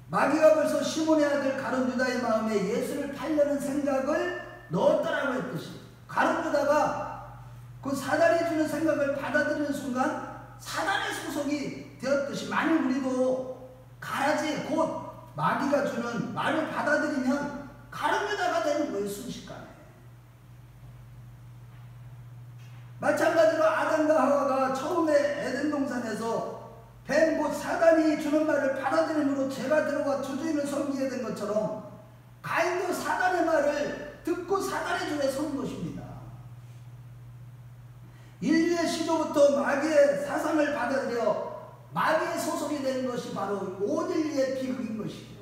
마귀가 벌써 시몬의 아들 가룟 유다의 마음에 예수를 팔려는 생각을 넣었다라고 했듯이 가룟 유다가 그 사단이 주는 생각을 받아들이는 순간 사단의 소속이 되었듯이 만일 우리도 가라지 곧 마귀가 주는 말을 받아들이면 가룟 유다가 되는 거예요. 순식간에. 마찬가지로 아담과 하와가 처음에 에덴 동산에서 뱀 곧 사단이 주는 말을 받아들임으로 죄가 들어와 주주인을 섬기게 된 것처럼 가인도 사단의 말을 듣고 사단의 줄에 선 것입니다. 인류의 시조부터 마귀의 사상을 받아들여 마귀의 소속이 된 것이 바로 온 인류의 비극인 것이죠.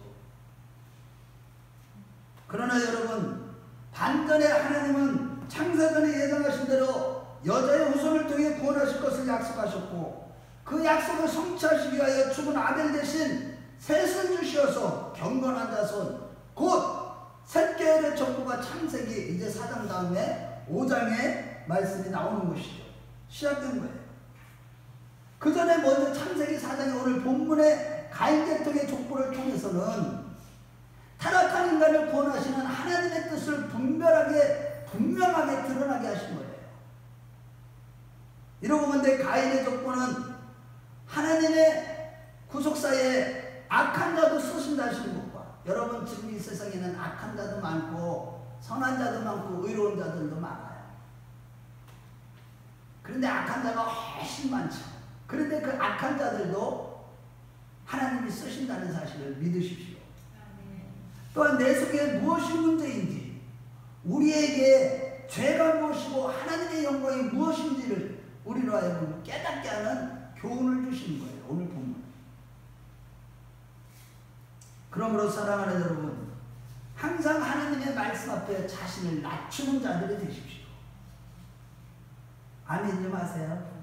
그러나 여러분 반전에 하나님은 창세전에 예정하신 대로 여자의 후손을 통해 구원하실 것을 약속하셨고 그 약속을 성취하시기 위하여 죽은 아벨 대신 셋을 주시어서 경건한 자손 곧 셋계열의 정부가 창세기 이제 4장 다음에 5장에 말씀이 나오는 것이죠. 시작된 거예요. 그 전에 먼저 창세기 4장에 오늘 본문의 가인 계통의 족보를 통해서는 타락한 인간을 구원하시는 하나님의 뜻을 분명하게 드러나게 하신 거예요. 이러고 보면 가인의 족보는 하나님의 구속사에 악한 자도 쓰신다 하시는 것과 여러분 지금 이 세상에는 악한 자도 많고 선한 자도 많고 의로운 자들도 많아요. 그런데 악한 자가 훨씬 많죠. 그런데 그 악한 자들도 하나님이 쓰신다는 사실을 믿으십시오. 또한 내 속에 무엇이 문제인지, 우리에게 죄가 무엇이고 하나님의 영광이 무엇인지를 우리로 하여금 깨닫게 하는 교훈을 주시는 거예요. 오늘 본문. 그러므로 사랑하는 여러분, 항상 하나님의 말씀 앞에 자신을 낮추는 자들이 되십시오. 아멘 좀 하세요.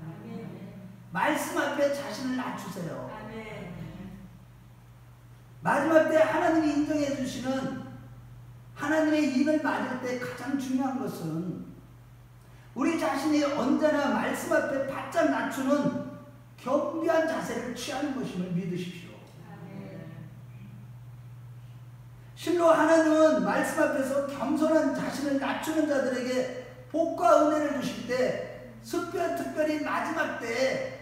말씀 앞에 자신을 낮추세요. 마지막 때 하나님이 인정해 주시는 하나님의 인을 맞을 때 가장 중요한 것은 우리 자신이 언제나 말씀 앞에 바짝 낮추는 겸비한 자세를 취하는 것임을 믿으십시오. 실로 하나님은 말씀 앞에서 겸손한 자신을 낮추는 자들에게 복과 은혜를 주실 때 특별히 마지막 때에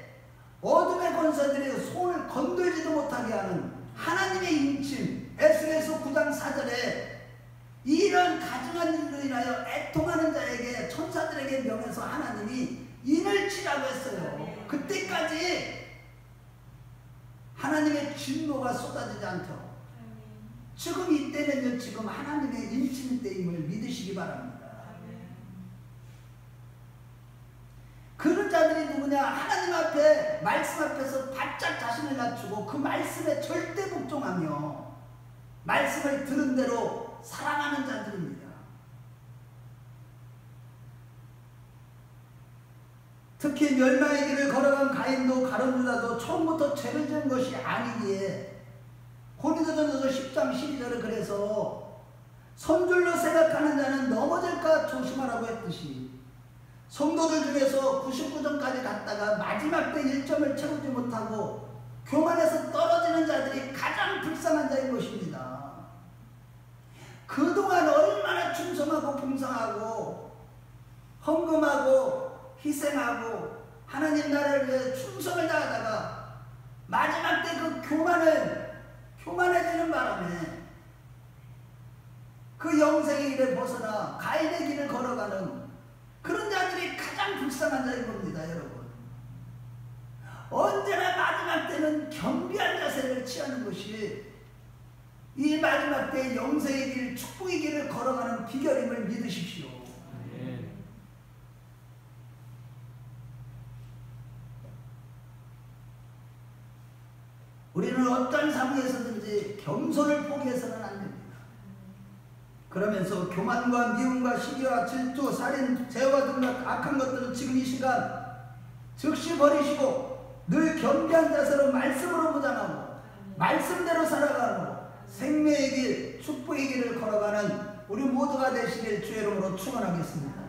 어둠의 권사들의 손을 건들지도 못하게 하는 하나님의 인침, 에스겔서 9장 4절에 이런 가증한 일로 인하여 애통하는 자에게 천사들에게 명해서 하나님이 인을 치라고 했어요. 그때까지 하나님의 진노가 쏟아지지 않도록 지금 이때는요, 지금 하나님의 인침 때임을 믿으시기 바랍니다. 그런 자들이 누구냐? 하나님 앞에 말씀 앞에서 바짝 자신을 낮추고 그 말씀에 절대 복종하며 말씀을 들은 대로 살아가는 자들입니다. 특히 멸망의 길을 걸어간 가인도 가룟유다도 처음부터 죄를 지은 것이 아니기에 고린도전서 10장 12절에 그래서 선줄로 생각하는 자는 넘어질까 조심하라고 했듯이 성도들 중에서 99점까지 갔다가 마지막 때 1점을 채우지 못하고 교만에서 떨어지는 자들이 가장 불쌍한 자인 것입니다. 그동안 얼마나 충성하고 봉사하고 헌금하고 희생하고 하나님 나라를 위해 충성을 다하다가 마지막 때 그 교만해지는 바람에 그 영생의 길에 벗어나 가인의 길을 걸어가는 그런 자들이 가장 불쌍한 자인 겁니다, 여러분. 언제나 마지막 때는 겸비한 자세를 취하는 것이 이 마지막 때 영생의 길, 축복의 길을 걸어가는 비결임을 믿으십시오. 우리는 어떤 상황에서든지 겸손을 포기해서는 안 됩니다. 그러면서 교만과 미움과 시기와 질투, 살인, 재화 등 악한 것들은 지금 이 시간 즉시 버리시고 늘 겸비한 자세로 말씀으로 무장하고 말씀대로 살아가고 생명의 길, 축복의 길을 걸어가는 우리 모두가 되시길 주의 이름으로 축원하겠습니다.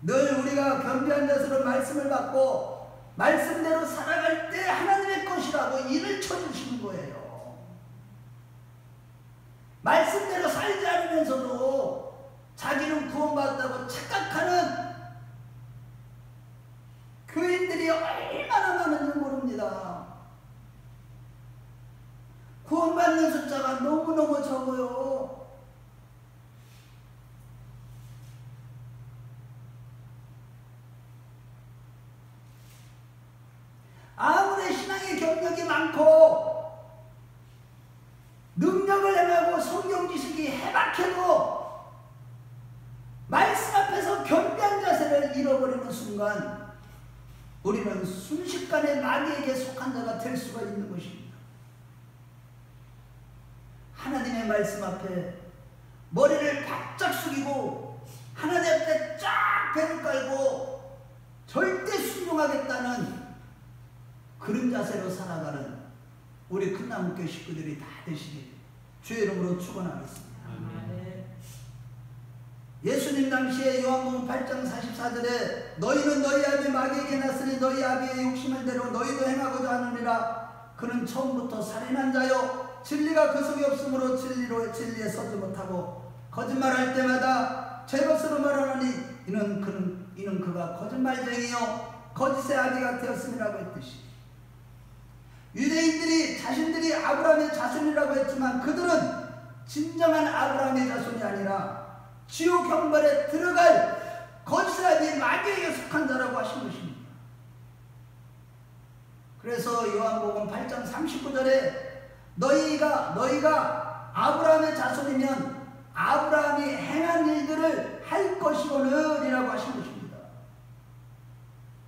늘 우리가 겸비한 자세로 말씀을 받고 말씀대로 살아갈 때 하나님의 것이라고 일을 쳐주시는 거예요. 말씀대로 살지 않으면서도 자기는 구원받았다고 착각하는 교인들이 얼마나 많은지 모릅니다. 구원받는 숫자가 너무너무 적어요. 아무리 신앙의 경력이 많고 능력을 행하고 성경 지식이 해박해도 말씀 앞에서 겸비한 자세를 잃어버리는 순간 우리는 순식간에 마귀에게 속한 자가 될 수가 있는 것입니다. 하나님의 말씀 앞에 머리를 바짝 숙이고 하나님 앞에 쫙 배를 깔고 절대 순종하겠다는 그런 자세로 살아가는 우리 큰나무교회 식구들이 다 되시길 주의 이름으로 축원하겠습니다. 예수님 당시에 요한복음 8장 44절에 너희는 너희 아비 마귀에게 났으니 너희 아비의 욕심을 대로 너희도 행하고자 하느니라. 그는 처음부터 살인한 자요 진리가 그 속에 없으므로 진리에 서지 못하고 거짓말할 때마다 제 것으로 말하노니 이는 그가 거짓말쟁이요 거짓의 아비가 되었음이라고 했듯이 유대인들이 자신들이 아브라함의 자손이라고 했지만 그들은 진정한 아브라함의 자손이 아니라 지옥 형벌에 들어갈 거짓의 아비 마귀에게 속한 자라고 하신 것입니다. 그래서 요한복음 8장 39절에 너희가 아브라함의 자손이면 아브라함이 행한 일들을 할 것이거늘이라고 하신 것입니다.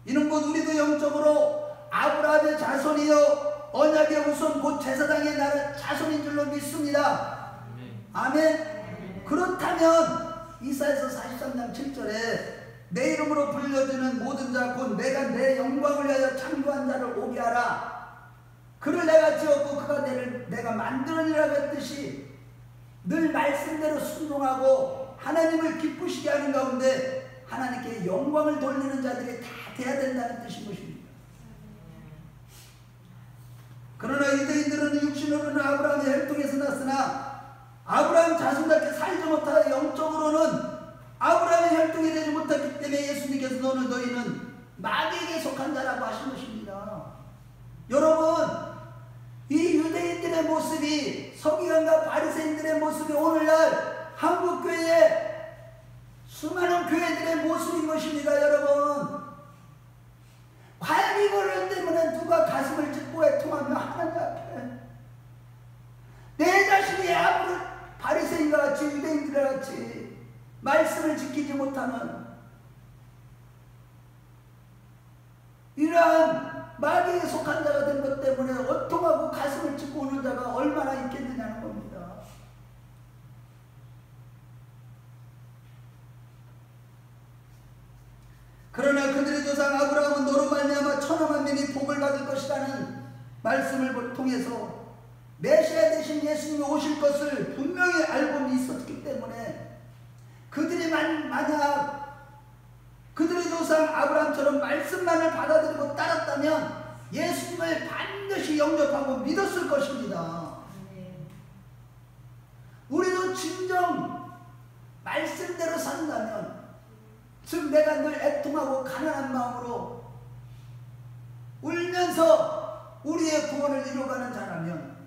이는 곧 우리도 영적으로 아브라함의 자손이요 언약의 후손 곧 제사장의 나라 자손인 줄로 믿습니다. 아멘. 그렇다면 이사야서 43장 7절에 내 이름으로 불려주는 모든 자 곧 내가 내 영광을 위하여 창조한 자를 오게 하라. 그를 내가 지었고 그가 내가 만들으리라고 했듯이 늘 말씀대로 순종하고 하나님을 기쁘시게 하는 가운데 하나님께 영광을 돌리는 자들이 다 돼야 된다는 뜻인 것입니다. 그러나 유대인들은 육신으로는 아브라함의 혈통에서 났으나 아브라함 자손답게 살지 못하여 영적으로는 아브라함의 혈통이 되지 못했기 때문에 예수님께서 너희는 마귀에게 속한 자라고 하신 것입니다. 여러분, 이 유대인들의 모습이 서기관과 바리새인들의 모습이 오늘날 한국교회의 수많은 교회들의 모습인 것입니다. 여러분, 과연 이거를 때문에 누가 가슴을 찢고 애통하며 하나님 앞에 내 자신이 아무런 바리새인과 같이 유대인들과 같이 말씀을 지키지 못하는 이러한 마귀에 속한 자가 된 것 때문에 원통하고 가슴을 찢고 오는 자가 얼마나 있겠느냐는 겁니다. 그러나 그들의 조상 아브라함은 너로 말미암아 천하 만민이 복을 받을 것이라는 말씀을 통해서 메시아 대신 예수님이 오실 것을 분명히 알고 있었기 때문에 그들이 만약 그들의 조상 아브라함처럼 말씀만을 받아들이고 따랐다면 예수님을 반드시 영접하고 믿었을 것입니다. 우리도 진정 말씀대로 산다면, 즉 내가 늘 애통하고 가난한 마음으로 울면서 우리의 구원을 이루어가는 자라면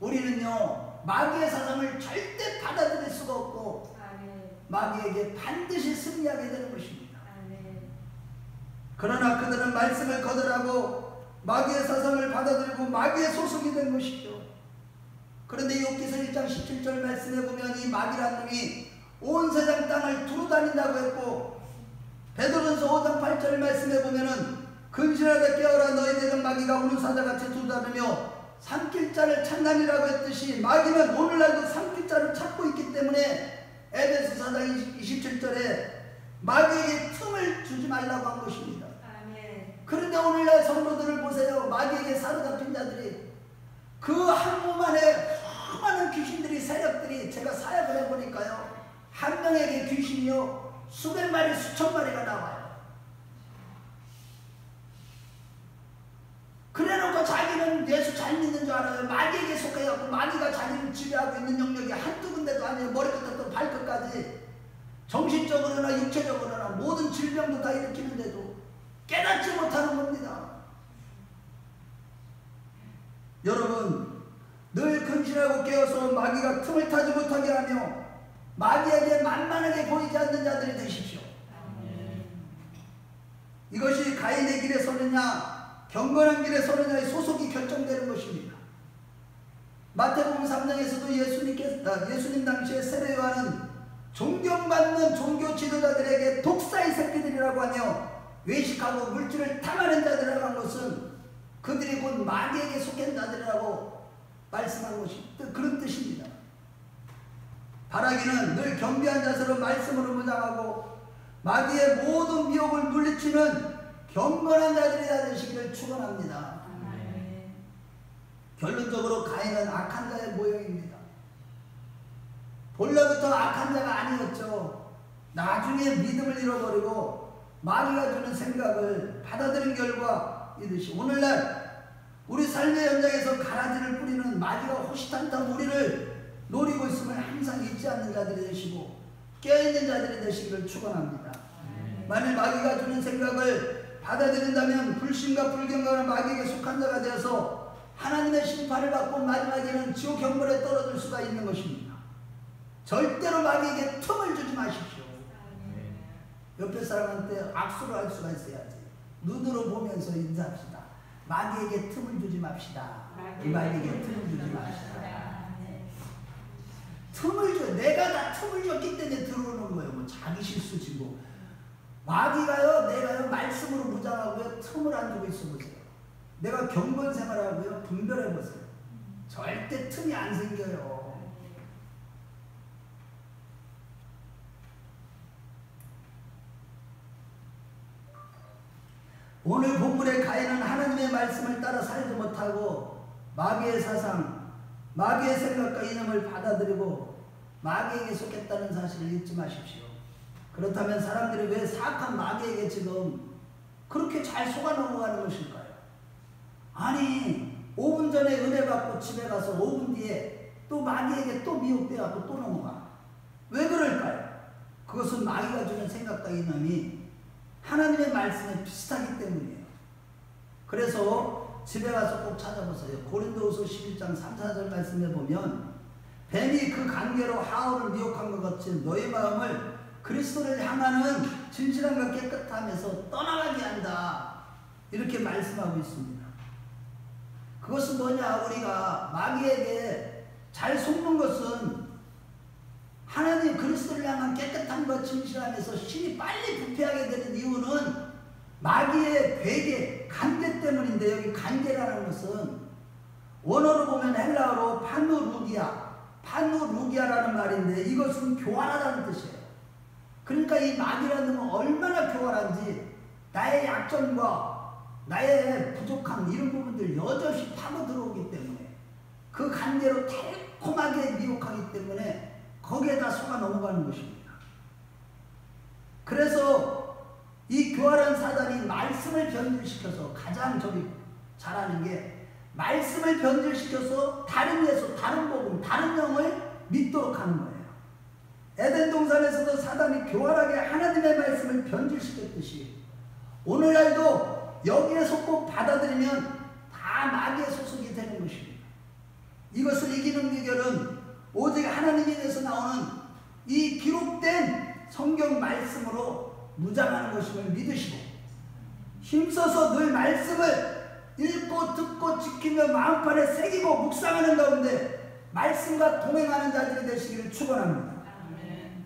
우리는요 마귀의 사상을 절대 받아들일 수가 없고 마귀에게 반드시 승리하게 되는 것입니다. 그러나 그들은 말씀을 거절하고 마귀의 사상을 받아들이고 마귀의 소속이 된 것이죠. 그런데 욥기서 1장 17절 말씀에 보면 이 마귀란 놈이 온 세상 땅을 두루다닌다고 했고, 베드로전서 5장 8절 말씀에 보면은 근신하되 깨어라 너희들은 마귀가 우는 사자같이 두루다니며 삼킬 자를 찾나니라고 했듯이 마귀는 오늘날도 삼킬 자를 찾고 있기 때문에 에베소 4장 27절에 마귀에게 틈을 주지 말라고 한 것입니다. 그런데 오늘날 성도들을 보세요. 마귀에게 사로잡힌 자들이 그 한 몸 안에 수많은 귀신들이 세력들이, 제가 사역을 해보니까요 한 명에게 귀신이요 수백 마리 수천 마리가 나와요. 그래놓고 자기는 예수 잘 믿는 줄 알아요. 마귀에게 속해갖고 마귀가 자기를 지배하고 있는 영역이 한두 군데도 아니에요. 머리끝부터 발끝까지 정신적으로나 육체적으로나 모든 질병도 다 일으키는데도 깨닫지 못하는 겁니다. 여러분, 늘 근신하고 깨어서 마귀가 틈을 타지 못하게 하며 마귀에게 만만하게 보이지 않는 자들이 되십시오. 이것이 가인의 길에 서느냐 경건한 길에 서느냐의 소속이 결정되는 것입니다. 마태복음 3장에서도 예수님 당시에 세례 요한은 존경받는 종교 지도자들에게 독사의 새끼들이라고 하며 외식하고 물질을 탐하는 자들이라고 한 것은 그들이 곧 마귀에게 속한 자들이라고 말씀한 것이 그런 뜻입니다. 바라기는 늘 겸비한 자세로 말씀으로 무장하고 마귀의 모든 미혹을 물리치는 경건한 자들이 되시기를 축원합니다. 결론적으로 가인은 악한 자의 모형입니다. 본래부터 악한 자가 아니었죠. 나중에 믿음을 잃어버리고 마귀가 주는 생각을 받아들인 결과 이듯이 오늘날 우리 삶의 현장에서 가라지를 뿌리는 마귀가 호시탐탐 우리를 노리고 있음을 항상 잊지 않는 자들이 되시고 깨어있는 자들이 되시기를 축원합니다. 만일 마귀가 주는 생각을 받아들인다면 불신과 불경과 마귀에게 속한 자가 되어서 하나님의 심판을 받고 마지막에는 지옥 형벌에 떨어질 수가 있는 것입니다. 절대로 마귀에게 틈을 주지 마십시오. 옆에 사람한테 악수를 할 수가 있어야지. 눈으로 보면서 인사합시다. 마귀에게 틈을 주지 맙시다. 마귀에게 틈을 주지 맙시다. 틈을 줘. 내가 다 틈을 줬기 때문에 들어오는 거예요. 뭐 자기 실수지 뭐. 마귀가요, 내가요, 말씀으로 무장하고요, 틈을 안 주고 있어 보세요. 내가 경건 생활하고요, 분별해 보세요. 절대 틈이 안 생겨요. 오늘 본문의 가인은 하나님의 말씀을 따라 살지 못하고 마귀의 사상, 마귀의 생각과 이념을 받아들이고 마귀에게 속했다는 사실을 잊지 마십시오. 그렇다면 사람들이 왜 사악한 마귀에게 지금 그렇게 잘 속아 넘어가는 것일까요? 아니 5분 전에 은혜 받고 집에 가서 5분 뒤에 또 마귀에게 또 미혹되어갖고 또 넘어가. 왜 그럴까요? 그것은 마귀가 주는 생각과 이념이 하나님의 말씀에 비슷하기 때문이에요. 그래서 집에 가서 꼭 찾아보세요. 고린도후서 11장 3, 4절 말씀에 보면 뱀이 그 관계로 하울을 미혹한 것 같이 너의 마음을 그리스도를 향하는 진실함과 깨끗함에서 떠나가게 한다. 이렇게 말씀하고 있습니다. 그것은 뭐냐? 우리가 마귀에게 잘 속는 것은 하나님 그리스도를 향한 깨끗함과 진실함에서 신이 빨리 부패하게 되는 이유는 마귀의 괴계, 간계 때문인데, 여기 간계라는 것은 원어로 보면 헬라어로 파누루기아라는 말인데 이것은 교활하다는 뜻이에요. 그러니까 이 마귀라는 건 얼마나 교활한지 나의 약점과 나의 부족함 이런 부분들 여전히 파고 들어오기 때문에 그 간계로 달콤하게 미혹하기 때문에 거기에다 속아 넘어가는 것입니다. 그래서 이 교활한 사단이 말씀을 변질시켜서 가장 저기 잘하는 게 말씀을 변질시켜서 다른 예수, 다른 복음, 다른 영을 믿도록 하는 거예요. 에덴 동산에서도 사단이 교활하게 하나님의 말씀을 변질시켰듯이 오늘날도 여기에 속고 받아들이면 다 마귀의 소속이 되는 것입니다. 이것을 이기는 비결은 오직 하나님에게서 나오는 이 기록된 성경 말씀으로 무장하는 것임을 믿으시고 힘써서 늘 말씀을 읽고 듣고 지키며 마음판에 새기고 묵상하는 가운데 말씀과 동행하는 자들이 되시기를 축원합니다.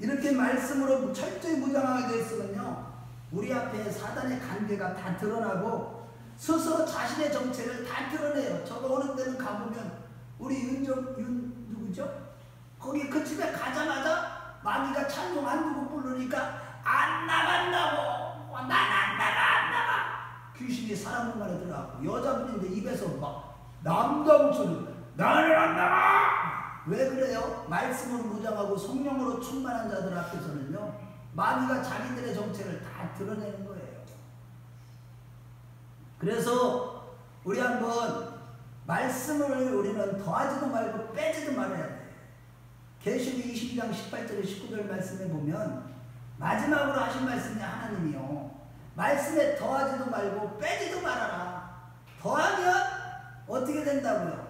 이렇게 말씀으로 철저히 무장하게 되었으면요 우리 앞에 사단의 관계가 다 드러나고 스스로 자신의 정체를 다 드러내요. 저거 어느 때는 가보면 우리 누구죠? 거기 그 집에 가자마자 마귀가 찬송 한두 곡 부르니까 안 나간다고, 난 안 나가. 귀신이 사람 공간에 들어가고 여자분인데 입에서 막 남자 목소리 나는 안 나가. 왜 그래요? 말씀으로 무장하고 성령으로 충만한 자들 앞에서는요 마귀가 자기들의 정체를 다 드러내는 거예요. 그래서 우리 한번 말씀을 우리는 더하지도 말고 빼지도 말아야 돼요. 계시록 22장 18절 19절 말씀에 보면 마지막으로 하신 말씀이 하나님이요 말씀에 더하지도 말고 빼지도 말아라. 더하면 어떻게 된다고요?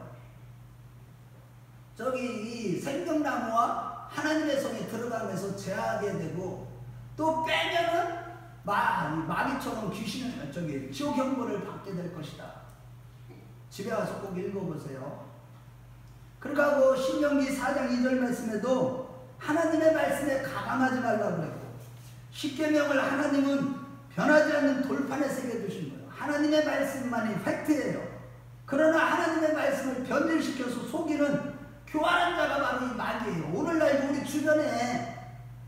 저기 이 생명나무와 하나님의 성에 들어가면서 제하게 되고 또 빼면은 마귀처럼 귀신을 저기 지옥 형벌을 받게 될 것이다. 집에 와서 꼭 읽어보세요. 그러고 신명기 4장 2절 말씀에도 하나님의 말씀에 가감하지 말라고 그랬고 십계명을 하나님은 변하지 않는 돌판에 새겨두신 거예요. 하나님의 말씀만이 팩트예요. 그러나 하나님의 말씀을 변질시켜서 속이는 교활한 자가 바로 이 마귀예요. 오늘날도 우리 주변에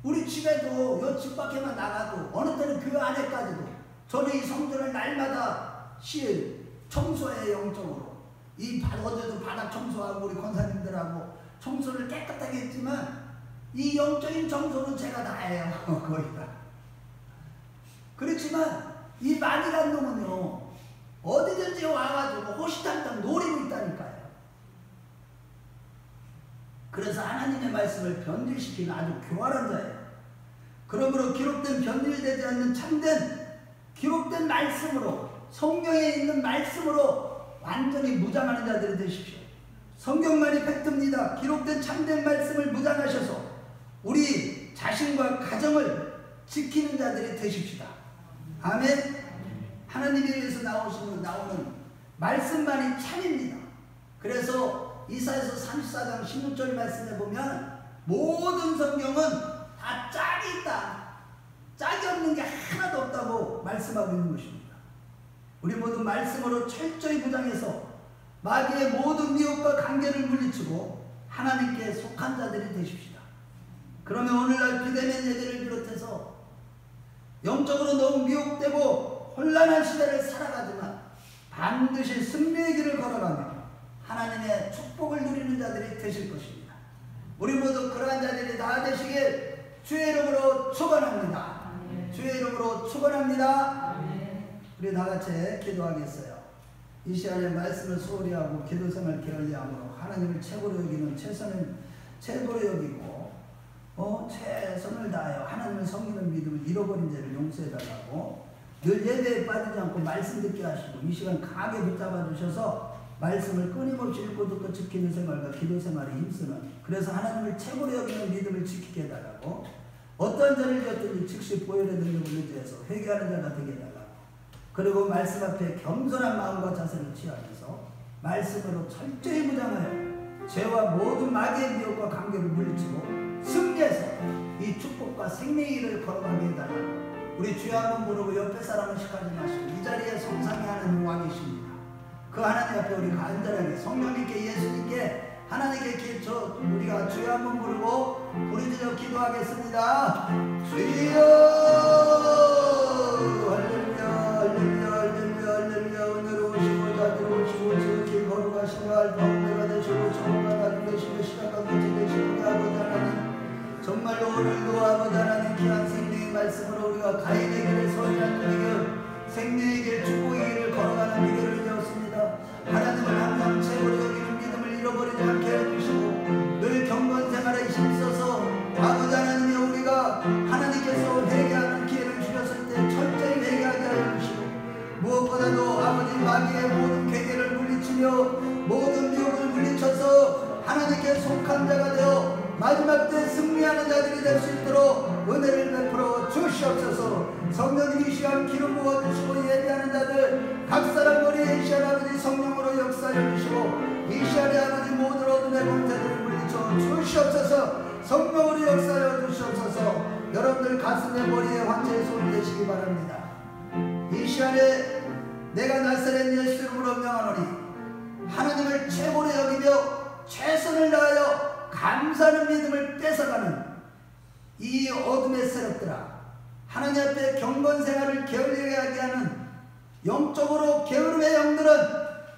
우리 집에도 요 집 밖에만 나가도 어느 때는 교회 안에까지도 저는 이 성전을 날마다 청소해요. 영적으로 어제도 바닥 청소하고 우리 권사님들하고 청소를 깨끗하게 했지만 이 영적인 청소는 제가 다 해요. 거의 다. 그렇지만 이 마귀란 놈은요 어디든지 와가지고 호시탐탐 노리고 있다니까요. 그래서 하나님의 말씀을 변질시키는 아주 교활한 자예요. 그러므로 기록된 변질되지 않는 참된 기록된 말씀으로 성경에 있는 말씀으로 완전히 무장하는 자들이 되십시오. 성경만이 팩트입니다. 기록된 참된 말씀을 무장하셔서 우리 자신과 가정을 지키는 자들이 되십시다. 아멘. 하나님에 의해서 나오는 말씀만이 참입니다. 그래서 이사야서 34장 16절 말씀에 보면 모든 성경은 다 짝이 있다, 짝이 없는 게 하나도 없다고 말씀하고 있는 것입니다. 우리 모두 말씀으로 철저히 무장해서 마귀의 모든 미혹과 관계를 물리치고 하나님께 속한 자들이 되십시다. 그러면 오늘날 비대면 예배를 비롯해서 영적으로 너무 미혹되고 혼란한 시대를 살아가지만 반드시 승리의 길을 걸어가며 하나님의 축복을 누리는 자들이 되실 것입니다. 우리 모두 그러한 자들이 다 되시길 주의 이름으로 축원합니다. 주의 이름으로 축원합니다. 우리 다 같이 기도하겠어요. 이 시간에 말씀을 소홀히 하고 기도생활 게을리함으로 하나님을 최고로 여기는 최선을 최고로 여기고 최선을 다하여 하나님을 섬기는 믿음을 잃어버린 죄를 용서해달라고 늘 예배에 빠지지 않고 말씀 듣게 하시고 이 시간 강하게 붙잡아 주셔서 말씀을 끊임없이 읽고 듣고 지키는 생활과 기도 생활에 힘쓰는, 그래서 하나님을 최고로 여기는 믿음을 지키게 해달라고, 어떤 죄를 지었든지 즉시 보혈의 능력을 의지해서 회개하는 자가 되게 해달라고, 그리고 말씀 앞에 겸손한 마음과 자세를 취하면서 말씀으로 철저히 무장하여 죄와 모든 마귀의 미혹과 관계를 물리치고 승리해서 이 축복과 생명의 길을 걸어가게 해달라고, 우리 주여 한번 부르고 옆에 사람을 식하지 마시고 이 자리에 성상이 하나님 왕이십니다. 그 하나님 앞에 우리가 안전하게 성령님께 예수님께 하나님께 우리가 주여 한번 부르고 부르짖어 기도하겠습니다. 주여 할렐루야 할렐루야 할렐루야 할렐루야. 은혜로우시고 자비로우시고 지극히 거룩하시며 알파 오메가 되시고 처음과 나중 되시며 시작과 끝이 되시는 우리 아버지 하나님, 정말로 오늘도 아버지 하나님 귀한 생명의 말씀으로 우리가 가인의 길을 서지 않는 비결, 생명의 길, 축복의 길을 걸어가는 비결을 배웠습니다. 하나님을 항상 최고로 여기는 믿음을 잃어버리지 않게 해주시고 늘 경건 생활에 힘써서 아버지 하나님이 우리가 하나님께서 회개하는 기회를 주셨을 때 철저히 회개하게 하여 주시고, 무엇보다도 아버지 마귀의 모든 괴계를 물리치며 모든 미혹을 물리쳐서 하나님께 속한 자가 되어 마지막 때 승리하는 자들이 될 수 있도록 은혜를 베풀어 주시옵소서. 성령님 이 시간 기름 부어주시고 예배하는 자들 각 사람 머리에 이 시간 아버지 성령으로 역사해 주시고 이 시간에 아버지 모든 어둠의 권세들을 물리쳐 주시옵소서. 성령으로 역사해 주시옵소서. 여러분들 가슴에 머리에 환자의 손이 되시기 바랍니다. 이 시간에 내가 나사렛 예수 이름으로 명하노니 하나님을 최고로 여기며 최선을 다하여 감사하는 믿음을 뺏어가는 이 어둠의 세력들아, 하나님 앞에 경건 생활을 게을리하게 하는 영적으로 게으름의 영들은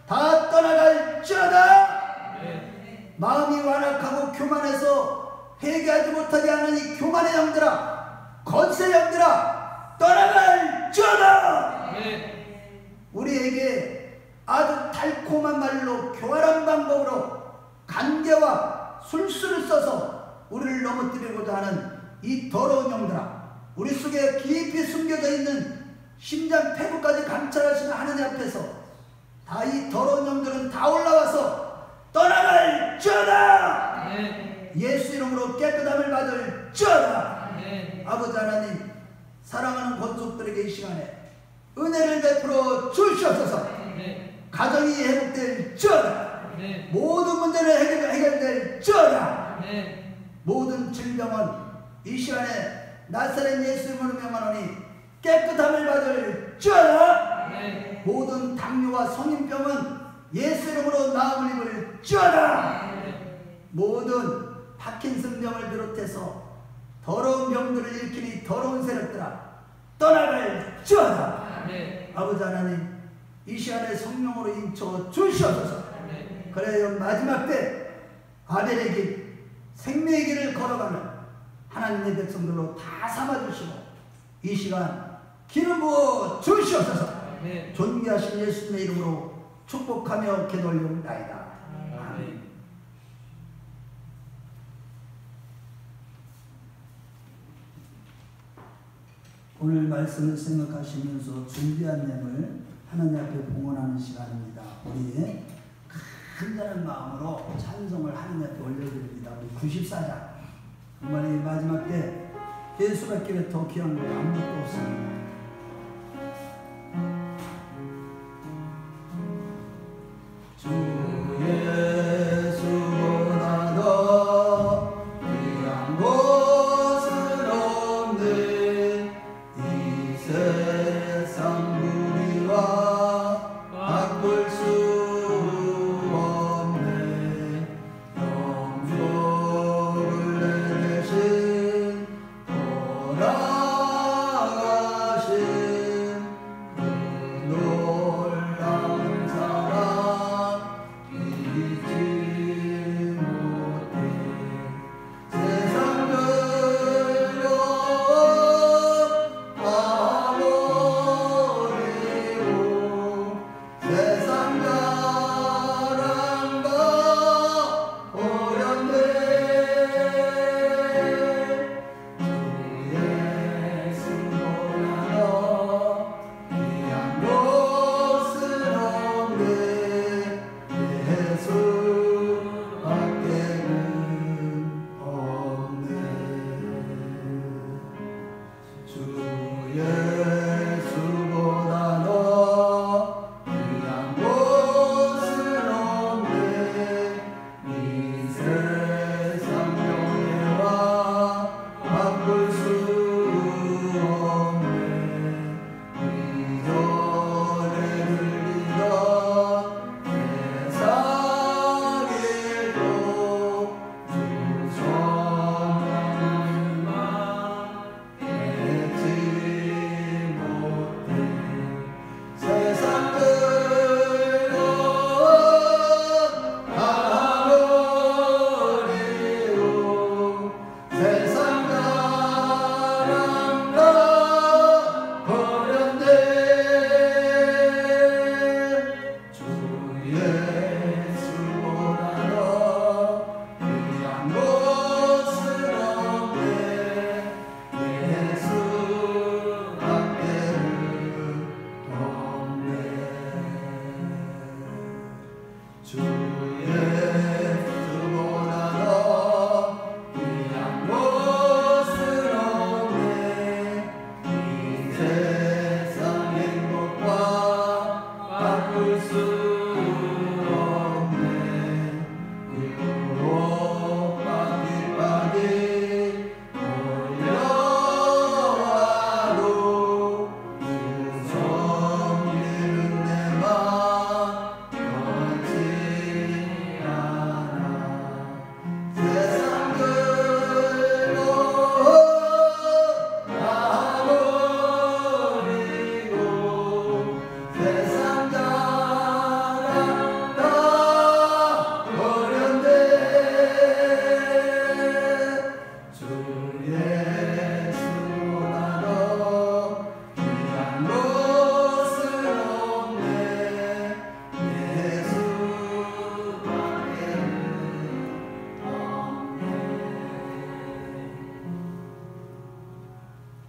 다 떠나갈지어다. 마음이 완악하고 교만해서 회개하지 못하게 하는 이 교만의 영들아, 거짓의 영들아, 떠나갈지어다. 우리에게 아주 달콤한 말로 교활한 방법으로 간계와 술수를 써서 우리를 넘어뜨리고자 하는 이 더러운 영들아, 우리 속에 깊이 숨겨져 있는 심장 폐부까지 감찰하시는 하나님 앞에서 다 이 더러운 영들은 다 올라와서 떠나갈지어다. 예수 이름으로 깨끗함을 받을지어다. 아버지 하나님, 사랑하는 권속들에게 이 시간에 은혜를 베풀어 주시옵소서. 가정이 회복될지어다. 모든 문제를 해결될지어다. 모든 질병은 이 시간에 나사렛 예수 이름으로 명하노니 깨끗함을 받을지어다. 모든 당뇨와 성인병은 예수 이름으로 나음을 입을지어다. 모든 파킨슨병을 비롯해서 더러운 병들을 일으키니 더러운 세력들아, 떠나갈지어다. 아버지 하나님, 이 시간에 성령으로 인쳐 주시옵소서. 그래야 마지막 때 아벨의 길, 생명의 길을 걸어가는 하나님의 백성들로 다 삼아주시고 이 시간 기름 부어 주시옵소서. 존귀하신 예수님의 이름으로 축복하며 기도 올려옵나이다. 아멘. 오늘 말씀을 생각하시면서 준비한 내용을 하나님 앞에 봉헌하는 시간입니다. 우리 간절한 마음으로 찬송을 하나님 앞에 올려드립니다. 우리 94장. 정말 이 마지막 때 예수밖에 더 귀한 것 아무것도 없습니다. 예수보다 더 귀한 곳은 없네. 이 세상 명예와 바꿀 수 없네. 이전에 들리던 세상에도 주 성령님만 잊지 못해. 세상 끌고 가버리고 세상 사랑 다 버렸네. 주 예수보다 더 귀한 곳은 없네. 예수밖에는 없네. 주 예수보다 더 귀한 곳은 없네. 이 세상 행복과 바꿀 수 없네. 유혹과 핍박이 몰려와도 주 섬기는 내 맘 변치 않아. 세상 끌고 가버리고 세상 자랑 다 버렸네. 주 예수보다 더 귀한 곳은 없네. 예수밖에는 없네.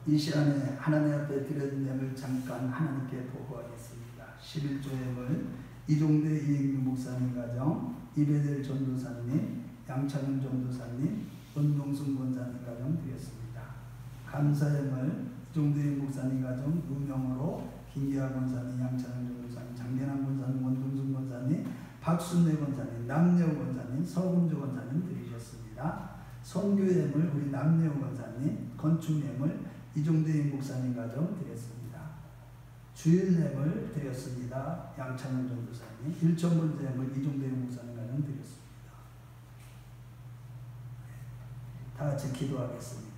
이 시간에 하나님 앞에 드려진 예물 잠깐 하나님께 보고하겠습니다. 11조 예물 이종대 이행규 목사님 가정, 이배들 전도사님, 양찬훈 전도사님, 은동순 권사님 가정 드렸습니다. 감사 예물 이종대 목사님 가정 무명으로 김기하 권사님, 양찬훈 전도사님, 장대남 권사님, 원동순 권사님, 박순례 권사님, 남녀 권사님, 서금조 권사님 드리셨습니다. 선교 예물 우리 남녀 권사님, 건축 예물 이종대 목사님 가정 드렸습니다. 주일 예물 드렸습니다. 양찬훈 전도사님, 일천번 예물 이종대 목사님 가정 드렸습니다. 다 같이 기도하겠습니다.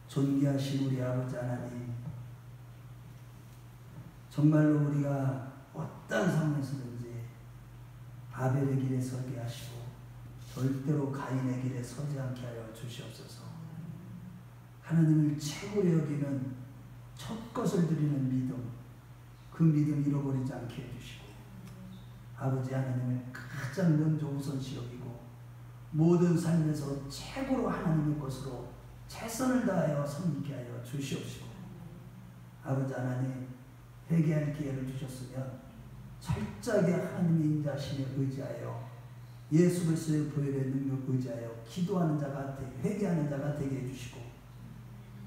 존귀하신 우리 아버지 하나님, 정말로 우리가 어떤 상황에서든지 아벨의 길에 서게 하시고 절대로 가인의 길에 서지 않게 하여 주시옵소서. 하나님을 최고로 여기는 첫 것을 드리는 믿음, 그 믿음 잃어버리지 않게 해주시고 아버지 하나님을 가장 먼저 우선시 여기고 모든 삶에서 최고로 하나님의 것으로 최선을 다하여 섬기게 하여 주시옵시고 아버지 하나님, 회개할 기회를 주셨으면 철저하게 하나님의 인자심에 의지하여 예수 그리스도의 보혈의 능력 의지하여 기도하는 자가 되게, 회개하는 자가 되게 해주시고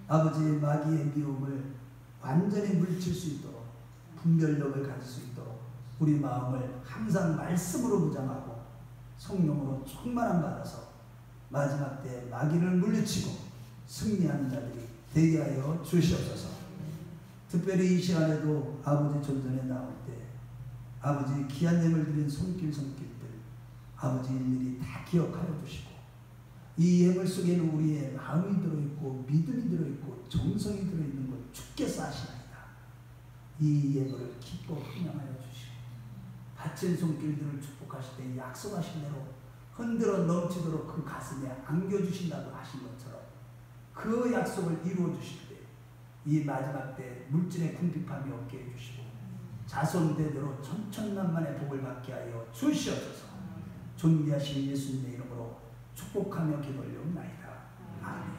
아버지의 마귀의 미움을 완전히 물칠 수 있도록 분별력을 가질 수 있도록 우리 마음을 항상 말씀으로 무장하고 성령으로 충만함 받아서 마지막 때 마귀를 물리치고 승리하는 자들이 되게 하여 주시옵소서. 특별히 이 시간에도 아버지 존전에 나올 때 아버지 귀한 예물 드린 손길들 아버지 일일이 다 기억하여 주시고 이 예물 속에는 우리의 마음이 들어있고 믿음이 들어있고 정성이 들어있는 것 주께서 아시나이다. 이 예물을 기뻐 환영하여 주시고 바친 손길들을 축복하실 때 약속하신 대로 흔들어 넘치도록 그 가슴에 안겨주신다고 하신 것처럼 그 약속을 이루어 주실 때 이 마지막 때 물질의 궁핍함이 없게 해주시고 자손대대로 천천만만의 복을 받게 하여 주시옵소서. 존귀하신 예수님의 이름으로 축복하며 기도 올려옵나이다. 아멘.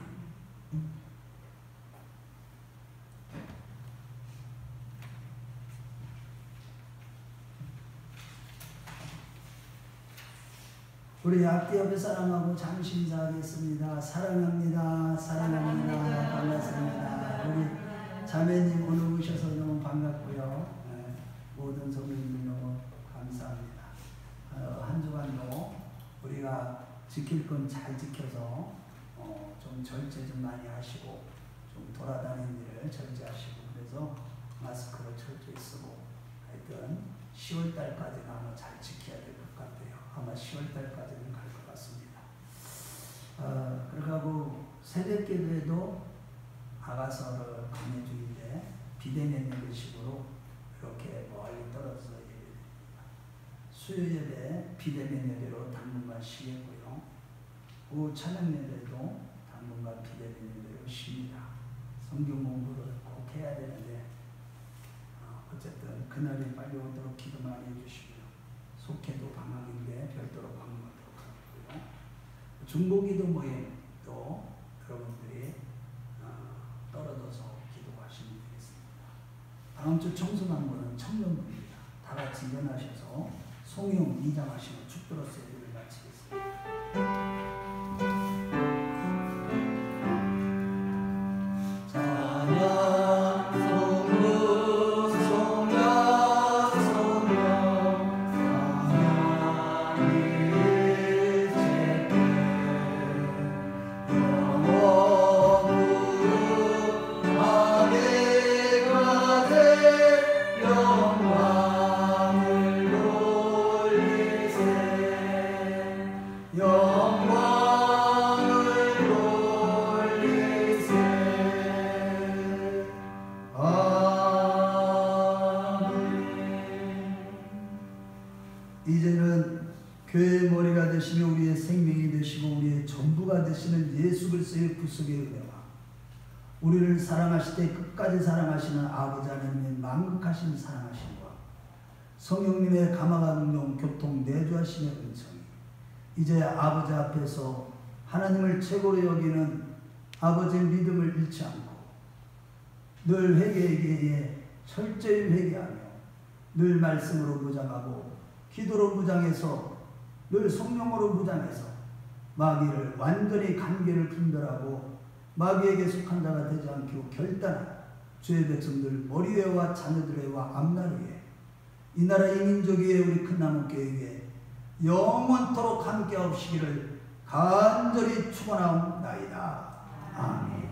우리 앞뒤 옆에 사람하고 잠시 인사하겠습니다. 사랑합니다. 사랑합니다. 반갑습니다. 우리 자매님 오늘 오셔서 너무 반갑고요. 모든 성도님들 너무 감사합니다. 한 주간도 우리가 지킬 건 잘 지켜서 좀 절제 좀 많이 하시고 좀 돌아다니는 일을 절제하시고 그래서 마스크를 철저히 쓰고 하여튼 10월달까지는 아마 잘 지켜야 될 것 같아요. 아마 10월달까지는 갈 것 같습니다. 그리고 새벽기도에도 아가서를 강의 중인데 비대면 예배식으로 이렇게 멀리 떨어져서 예배드립니다. 수요 예배 비대면 예배로 당분간 쉬겠고요. 오후 찬양 예배도 당분간 비대면 예배로 쉽니다. 성경 공부를 꼭 해야 되는데 어쨌든 그날이 빨리 오도록 기도 많이 해주시고요. 속해도 방학인데 별도로 방문하도록 하고요. 중보기도 모임도 여러분들이 떨어져서 기도하시면 되겠습니다. 다음 주 청소년부는 청년부입니다. 다 같이 일어나셔서 송영 2장 하시고 축도로서 예배를 마치겠습니다. 이제는 교회의 머리가 되시며 우리의 생명이 되시고 우리의 전부가 되시는 예수 그리스도의 구속의 은혜와 우리를 사랑하실 때 끝까지 사랑하시는 아버지 하나님의 만극하신 사랑하심과 성령님의 감화가 능력 교통 내주하심의 은총이 이제 아버지 앞에서 하나님을 최고로 여기는 아버지의 믿음을 잃지 않고 늘 회개에 철저히 회개하며 늘 말씀으로 무장하고 기도로 무장해서 늘 성령으로 무장해서 마귀를 완전히 간계를 분별하고 마귀에게 속한 자가 되지 않고 결단한 주의 백성들 머리회와 자녀들의와 앞날 위에 이 나라 이 민족 위에 우리 큰나무교회 위에 영원토록 함께 하시기를 간절히 축원하옵나이다. 아멘.